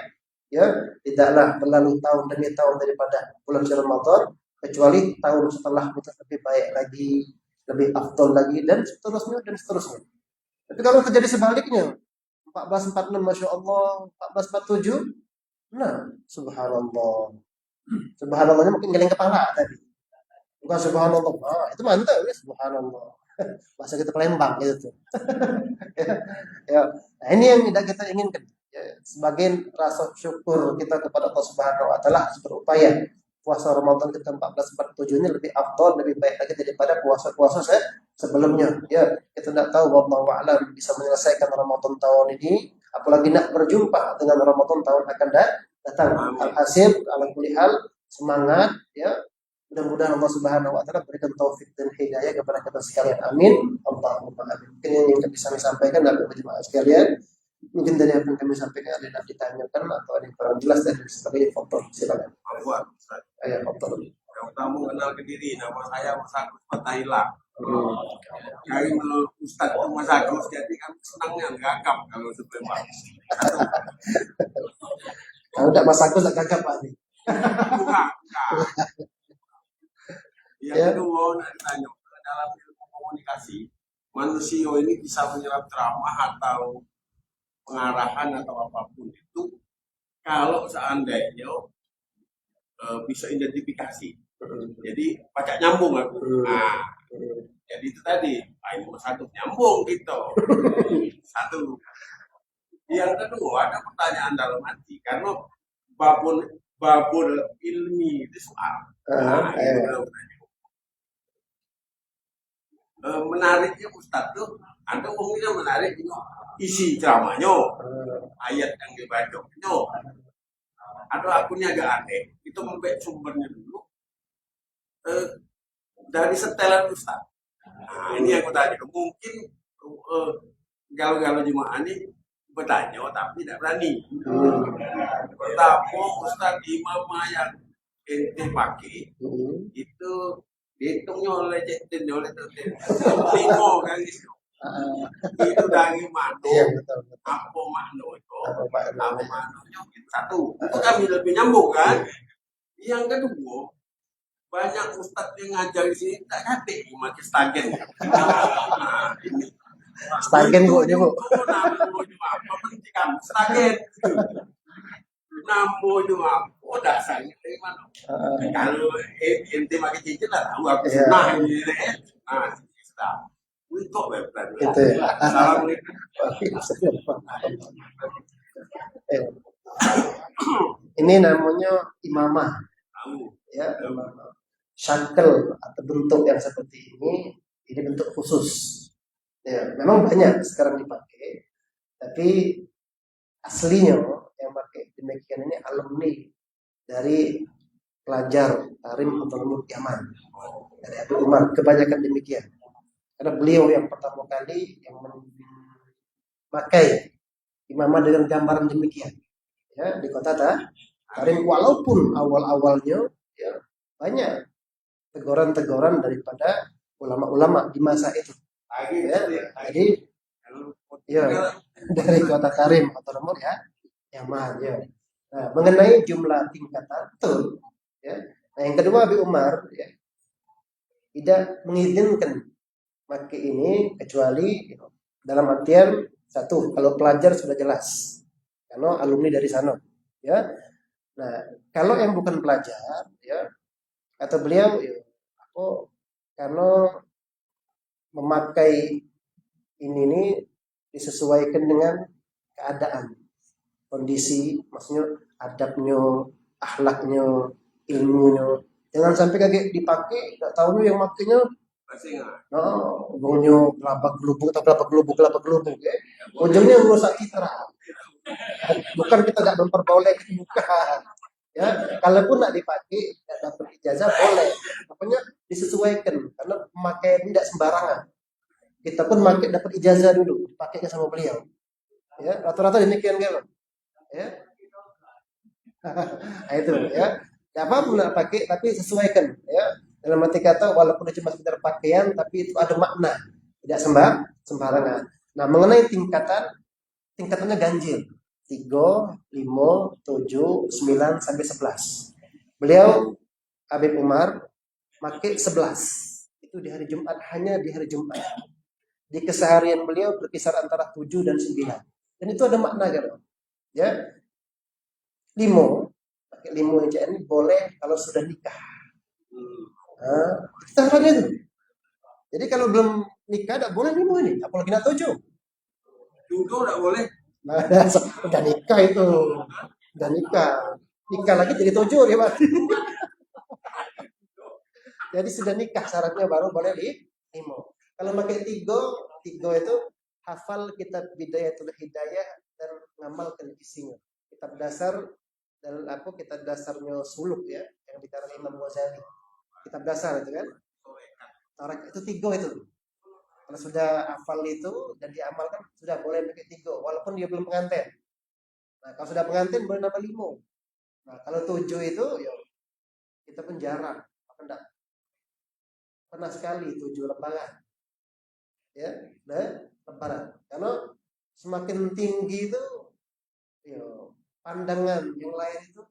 ya, tidaklah berlalu tahun demi tahun daripada bulan suci Ramadan kecuali tahun setelah itu lebih baik lagi, lebih afdol lagi, dan seterusnya. Tapi kalau terjadi sebaliknya, 1446 Masya Allah, 1447, nah, subhanallah. Subhanallahnya mungkin geleng kepala tadi. Bukan subhanallah. Ah, itu mantap ya, subhanallah. Bahasa kita Palembang gitu. Ya, ya. Nah, ini yang tidak kita inginkan. Ya, sebagian rasa syukur kita kepada Allah Subhanahu wa taala harus berupaya puasa Ramadan kita 1447 ini lebih afdal, lebih baik lagi daripada puasa-puasa sebelumnya. Ya, kita tidak tahu wallahu a'lam bisa menyelesaikan Ramadan tahun ini, apalagi nak berjumpa dengan Ramadan tahun akan datang. Alhasil, ala kulli hal, semangat, ya. Mudah-mudahan Allah Subhanahu wa taala berikan taufik dan hidayah kepada kita sekalian. Amin. Allahumma amin. Mungkin yang bisa kami sampaikan dari jemaah sekalian. Mungkin dari apa yang kami sampaikan ada yang ditanyakan atau ada yang kurang jelas dan sebagainya, foto silakan. Ayah foto. Yang tamu kenal ke diri, nama saya Mas Agus Fatahillah. Kami menurut Ustaz Mas Agus, jadi kami senangnya gagap kalau sebelum Kalau tidak Mas Agus tak gagap Pak. Bukan. Yang kedua, nak ditanya, dalam ilmu komunikasi, manusia ini bisa menyerap ceramah atau pengarahan atau apapun itu kalau seandainya bisa identifikasi. Jadi pacak nyambung aku. Nah, jadi itu tadi, ini satu nyambung gitu. Satu. Yang kedua ada pertanyaan dalam hati karena babul ilmi itu soal. Menariknya Ustadz tuh, ada umumnya menarik isi ceramahnya, ayat yang dibacanya. Atau akunnya agak aneh, itu membuat sumbernya dulu dari setelan Ustadz. Nah, ini yang aku tanya, mungkin galau-galau jemaah ini bertanya tapi tidak berani. Pertama Ustadz imam yang ente pakai itu dihitungnya oleh jenderal oleh limo kan gitu. Itu dari mana? Apa makna itu? Apa maknanya? Satu, itu kami lebih nyambung kan. Yang kedua, banyak ustadz yang ngajar di sini tak ngerti memakai stagen. Stagen bu, dia bu. Apa pendidikan stagen? Namo juga, oh dasarnya dari mana? Kalau ente pakai cincin lah, tahu aku senang ini. Nah, sudah. Untuk website. Itu ya. Assalamualaikum. Ini namanya imamah. Ya, shakel atau bentuk yang seperti ini bentuk khusus. Ya, memang banyak sekarang dipakai, tapi aslinya yang pakai demikian ini alumni dari pelajar Tarim Autonomous Yaman dari Abu Umar, kebanyakan demikian. Karena beliau yang pertama kali yang memakai imamah dengan gambaran demikian, ya, di kota Tarim. Walaupun awal-awalnya ya banyak teguran-teguran daripada ulama-ulama di masa itu. Ya, jadi ya dari kota Tarim Autonomous ya Yaman ya. Nah, mengenai jumlah tingkatan betul. Ya. Nah, yang kedua Abi Umar ya, tidak mengizinkan pakai ini kecuali dalam artian satu, kalau pelajar sudah jelas karena alumni dari sana ya. Nah, kalau yang bukan pelajar ya, Kata beliau, ya, aku karena memakai ini nih disesuaikan dengan keadaan, kondisi, maksudnya adabnya, akhlaknya, ilmunya. Jangan sampai kaget dipakai, nggak tahu yang makainya, Masih nggak? ujungnya kelapa gelubuk, ya. Ujungnya merusak citra. Bukan kita nggak memperbolehkan, bukan. Ya, kalaupun nggak dipakai, nggak dapat ijazah boleh. Pokoknya disesuaikan, karena pemakaian ini tidak sembarangan. Kita pun pakai dapat ijazah dulu, pakainya sama beliau. Ya, rata-rata demikian kan. Ya, nah, itu ya. Ya apa pun nak pakai tapi sesuaikan ya. Dalam arti kata walaupun cuma sekedar pakaian tapi itu ada makna, tidak sembarangan. Nah, mengenai tingkatannya ganjil. 3, 5, 7, 9 sampai 11. Beliau Habib Umar pakai 11. Itu di hari Jumat, hanya di hari Jumat. Di keseharian beliau berkisar antara 7 dan 9. Dan itu ada makna kan. Ya, limo, pakai limo aja ini boleh kalau sudah nikah. Nah, caranya itu. Jadi kalau belum nikah tidak boleh limo ini, apalagi nak tujuh. Judo nggak boleh. Nah, udah nikah itu, udah nikah, nikah lagi jadi tujuh dia mati. Jadi sudah nikah syaratnya baru boleh di limo. Kalau pakai tiga itu hafal kitab Bidayatul Hidayah dan ngamalkan isinya. Kitab dasar dan apa kitab dasarnya suluk ya yang dikarang Imam Ghazali. Kitab dasar itu kan. Tarik itu 3 itu. Kalau sudah hafal itu dan diamalkan sudah boleh pakai 3 walaupun dia belum pengantin. Nah, kalau sudah pengantin boleh nambah 5. Nah, kalau 7 itu ya kita pun jarang. Apa enggak? Pernah sekali 7 lembaran. Ya, nah, lembaran. Karena semakin tinggi itu ya pandangan yang lain itu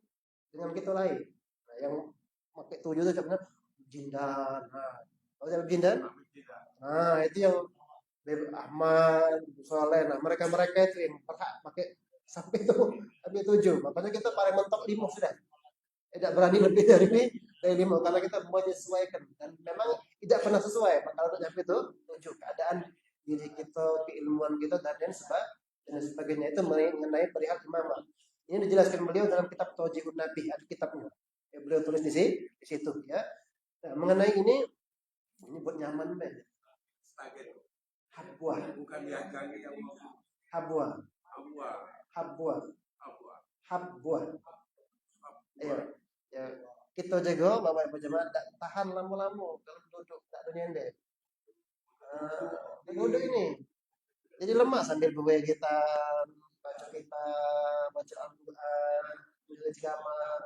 dengan kita lain. Nah, yang pakai 7 itu sebenarnya jindan. Nah, kalau yang jindan, nah itu yang Ahmad, Soleh, nah mereka-mereka itu yang berhak pakai sampai 7. Makanya kita paling mentok 5 sudah. Tidak berani lebih dari 5 karena kita menyesuaikan dan memang tidak pernah sesuai. Kalau udah nyampe itu 7 keadaan diri kita, keilmuan kita dan sebagainya itu mengenai perihal imamah. Ini dijelaskan beliau dalam kitab Tawjihun Nabi, ada kitabnya. Ya, beliau tulis di situ ya. Nah, mengenai ini buat nyaman deh. Habwa. Bukan diajari yang mau. Habwa. Habwa. Habwa. Habwa. Habwa. Iya. Ya. Kita jaga Bapak Ibu jemaah tak tahan lama-lama kalau duduk tak ada nyender. Duduk ini. Jadi lemah sambil berbaik kita baca Al-Qur'an, menulis gambar.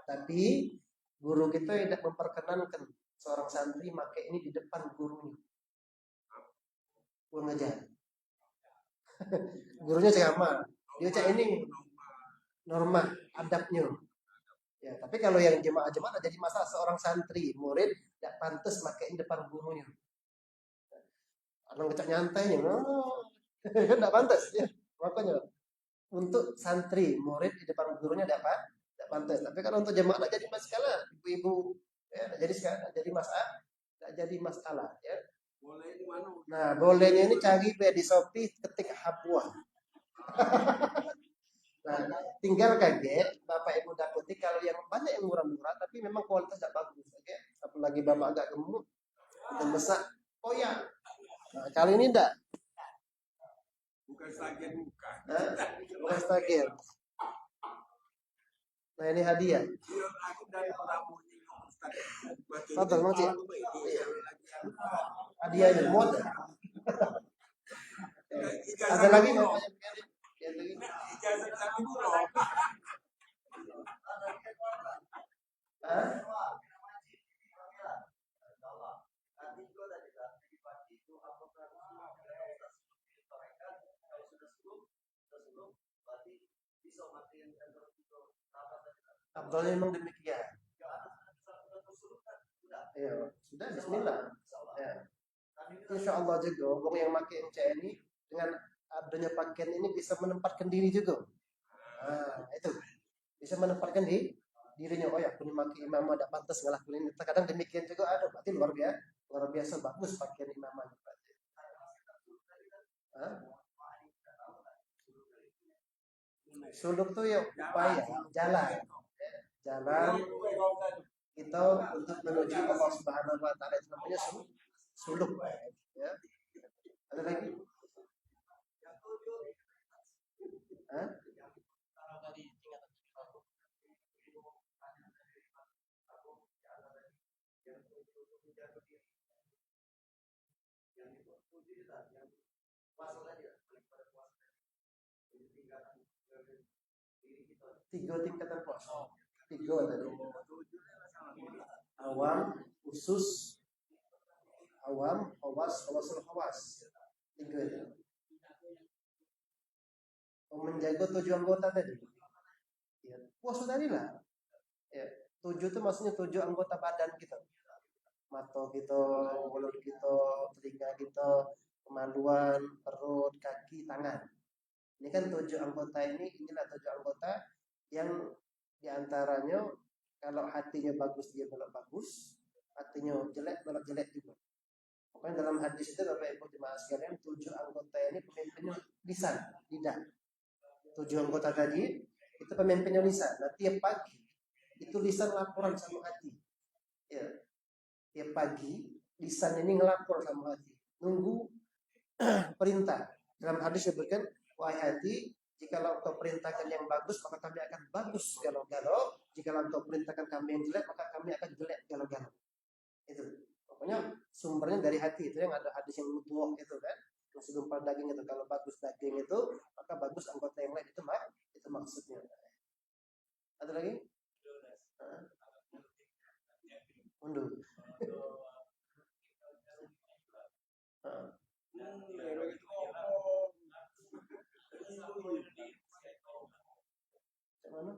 Tapi guru kita tidak memperkenankan seorang santri pakai ini di depan gurunya. Guru ngajar. Gurunya ceramah. Dia cak ini norma adabnya. Ya, tapi kalau yang jemaah-jemaah jadi masalah seorang santri, murid tidak pantas pakai ini depan gurunya. Orang ngecak nyantainya, kan tidak pantas ya. Makanya untuk santri, murid di depan gurunya tidak pantas. Tapi kalau untuk jemaah tidak jadi masalah, ibu-ibu ya, jadi masalah, tidak jadi masalah ya. Boleh di mana? Nah, bolehnya ini cari di Shopee ketik Habwa. Nah, tinggal kaget Bapak Ibu dapetin kalau yang banyak yang murah-murah tapi memang kualitas tidak bagus, oke? Apalagi Bapak agak gemuk dan besar, koyak. Nah, kali ini enggak. Bukan stagir bukan. Bukan stagir. Nah, ini hadiah. Aku dari tamu Betul, Mang Cik. Hadiah ini mod. Ada lagi nggak? Ijazah kami dulu. Abdulnya memang demikian. Ya, sudah Bismillah. Ya. Insya Allah juga orang yang pakai MC ini dengan adanya pakaian ini bisa menempatkan diri juga. Nah, itu bisa menempatkan dirinya, oh ya aku maki imam ada pantas ngelakuin ini. Terkadang demikian juga ada, berarti luar biasa bagus pakaian imamnya berarti. Hah? Suluk tuh ya upaya jalan kita untuk menuju Allah Subhanahu wa taala, itu namanya suluk ya. Ada lagi? Hah? Tiga tingkatan puasa. Tiga tadi. Awam, khusus, awam, khawasul khawas. Tiga itu. Menjaga 7 anggota tadi. Ya, puasa tadi lah. Ya, 7 itu maksudnya 7 anggota badan kita. Mata kita, mulut kita, telinga kita, kemaluan, perut, kaki, tangan. Ini kan 7 anggota inilah 7 anggota yang diantaranya kalau hatinya bagus dia belok bagus, hatinya jelek belok jelek juga. Pokoknya dalam hadis itu Bapak Ibu jemaah sekalian 7 anggota ini pemimpinnya lisan, lidah. 7 anggota tadi itu pemimpinnya lisan. Nah tiap pagi itu lisan laporan sama hati. Ya, tiap pagi lisan ini ngelapor sama hati, nunggu perintah. Dalam hadis disebutkan, wahai hati, jika engkau perintahkan yang bagus, maka kami akan bagus galau-galau. Jika engkau perintahkan kami yang jelek, maka kami akan jelek galau-galau. Itu. Pokoknya sumbernya dari hati. Itu yang ada hadis yang mutuah itu kan. Masih gumpal daging itu. Kalau bagus daging itu, maka bagus anggota yang lain. Itu maksudnya. Ada lagi? Unduh. Mana?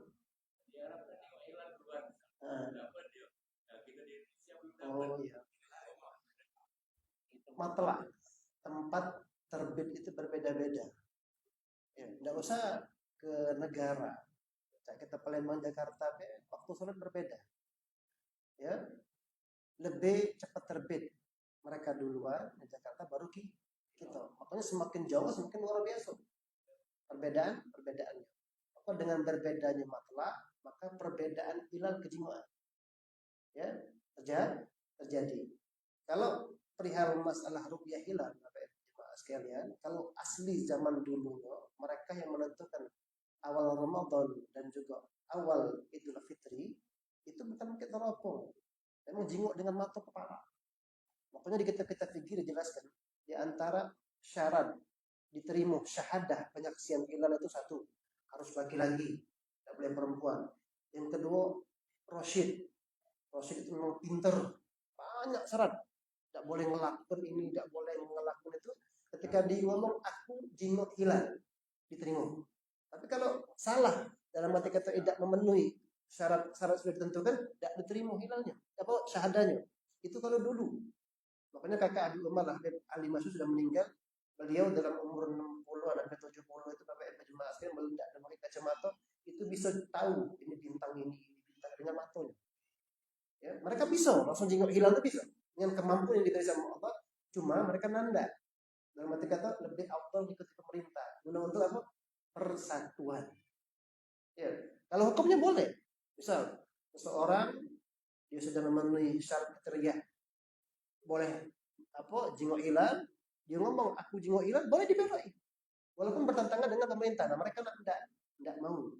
Oh iya. Matelah. Tempat terbit itu berbeda-beda. Ya, tidak usah ke negara. Kita Palembang Jakarta, waktu sholat berbeda. Ya, lebih cepat terbit mereka duluan di Jakarta baru kita. Makanya semakin jauh semakin luar biasa perbedaannya. Maka dengan berbedanya matlah, maka perbedaan hilal kejiwaan ya terjadi. Kalau perihal masalah ruqyah hilal, Bapak Ibu sekalian, kalau asli zaman dulunya mereka yang menentukan awal Ramadan dan juga awal Idul Fitri itu bukan pakai teropong, memang jingok dengan mata kepala. Makanya di kitab-kitab fikih dijelaskan di antara syarat diterima syahadah penyaksian hilal itu satu, harus laki-laki, tidak boleh perempuan. Yang kedua, Rosyid itu memang pinter, banyak syarat, tidak boleh ngelakuin ini, tidak boleh ngelakuin itu. Ketika dia ngomong aku jingok hilal, diterima. Tapi kalau salah dalam arti kata tidak memenuhi syarat-syarat sudah ditentukan, tidak diterima hilalnya, apa syahadahnya. Itu kalau dulu. Makanya kakak Abi Umar Habib Ali Masud sudah meninggal. Beliau dalam umur 60 sampai 70 itu Bapak Ibu jemaah sekalian meledak dan pakai kacamata itu bisa tahu ini bintang ini bintang dengan matanya. Ya, mereka bisa langsung jingok hilal itu bisa dengan kemampuan yang diberi sama Allah. Cuma mereka nanda dalam arti kata lebih afdal ikuti pemerintah guna untuk apa? Persatuan. Ya, kalau hukumnya boleh. Misal seseorang dia sudah memenuhi syarat kriteria boleh apa jingok hilal, dia ngomong aku jingok hilal boleh dibelai walaupun bertentangan dengan pemerintah. Nah mereka tidak mau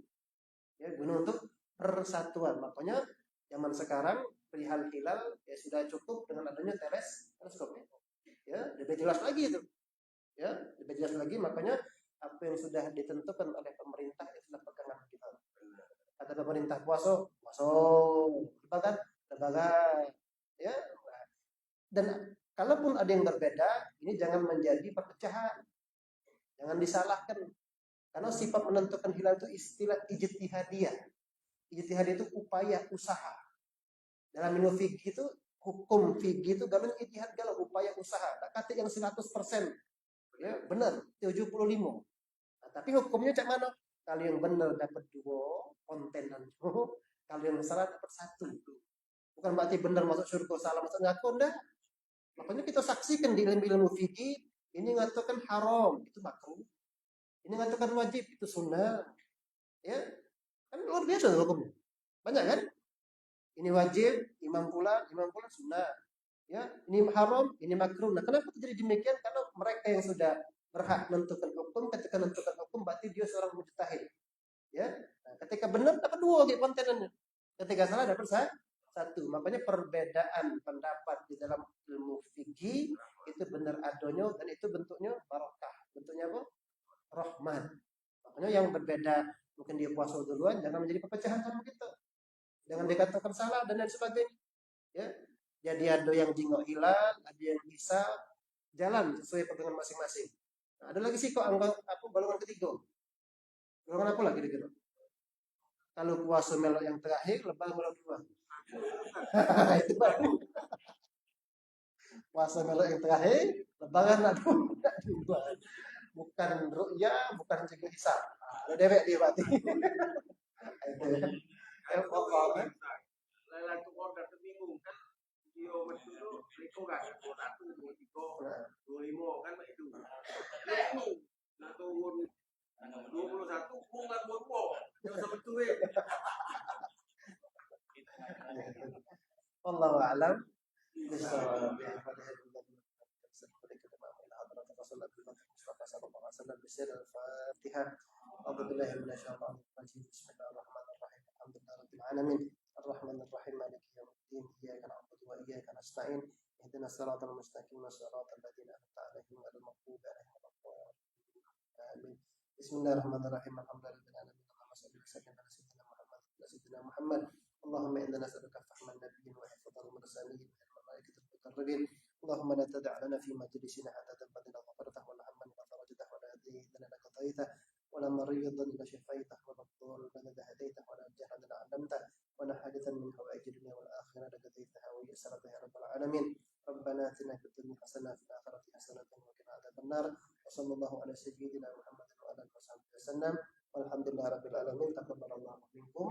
ya guna untuk persatuan. Makanya zaman sekarang perihal hilal ya sudah cukup dengan adanya teleskop ya lebih jelas lagi itu ya lebih jelas lagi. Makanya apa yang sudah ditentukan oleh pemerintah itu adalah pegangan kita. Kata pemerintah puasa bahkan lembaga ya. Dan kalaupun ada yang berbeda, ini jangan menjadi perpecahan. Jangan disalahkan. Karena sifat menentukan hilal itu istilah ijtihadiyah. Ijtihadiyah itu upaya, usaha. Dalam ilmu fikih itu, hukum fikih itu dalam ijtihad kalau upaya usaha. Tak kata yang 100%. Ya, benar, 75. Nah, tapi hukumnya cak mana? Kalau yang benar dapat 2 kontenan. Kalau yang salah dapat 1. Bukan berarti benar masuk surga, salah masuk neraka, enggak. Makanya kita saksikan di ilmu-ilmu fikih, ini mengatakan haram, itu makruh. Ini mengatakan wajib, itu sunnah. Ya, kan luar biasa hukumnya. Banyak kan? Ini wajib, imam pula sunnah. Ya, ini haram, ini makruh. Nah, kenapa terjadi demikian? Karena mereka yang sudah berhak menentukan hukum, ketika menentukan hukum berarti dia seorang mujtahid. Ya, nah, ketika benar dapat 2 gitu kontenannya. Ketika salah dapat 1. Makanya perbedaan pendapat di dalam ilmu fikih itu benar adonyo dan itu bentuknya barokah. Bentuknya apa? Rahman. Makanya yang berbeda mungkin dia puasa duluan jangan menjadi perpecahan sama kita. Jangan dikatakan salah dan lain sebagainya. Ya. Jadi ada yang jingok hilang, ada yang bisa jalan sesuai pegangan masing-masing. Nah, ada lagi sih kok aku golongan ketiga. Golongan apa lagi kira-kira? Kalau puasa melok yang terakhir, lebaran melok 2. Itu baru. Puasa melok yang terakhir, lebaran nak 2. Bukan ru'ya, bukan juga hisab. Ada dewek dia berarti. Itu ya. Lailatul Qadar bingung kan dia betul itu kan 21 25 kan itu. Nah turun 21 bukan buat jangan betul ya. Wallahu a'lam. الفاتحة أعوذ بالله من الشيطان الرجيم بسم الله الرحمن الرحيم الحمد لله رب العالمين الرحمن الرحيم مالك يوم الدين إياك نعبد وإياك نستعين اهدنا الصراط المستقيم صراط الذين أنعمت عليهم غير المغضوب عليهم ولا الضالين آمين بسم الله الرحمن الرحيم الحمد لله رب العالمين اللهم صل وسلم على سيدنا محمد اللهم إنا نسألك فهم النبيين وحفظ المرسلين والملائكة المقربين اللهم لا تدع لنا في مجلسنا حتى تنبذنا غفرته ولا هما إلا فرجته ولا دينا لك قضيته ولا مريضا إلا شفيته ولا ضالا إلا هديته ولا جهلا إلا علمته ولا حاجة من حوائج الدنيا والآخرة لك قضيتها ويسرتها يا رب العالمين ربنا آتنا في الدنيا حسنة في الآخرة حسنة وقنا عذاب النار وصلى الله على سيدنا محمد وعلى آله وصحبه وسلم والحمد لله رب العالمين تقبل الله منكم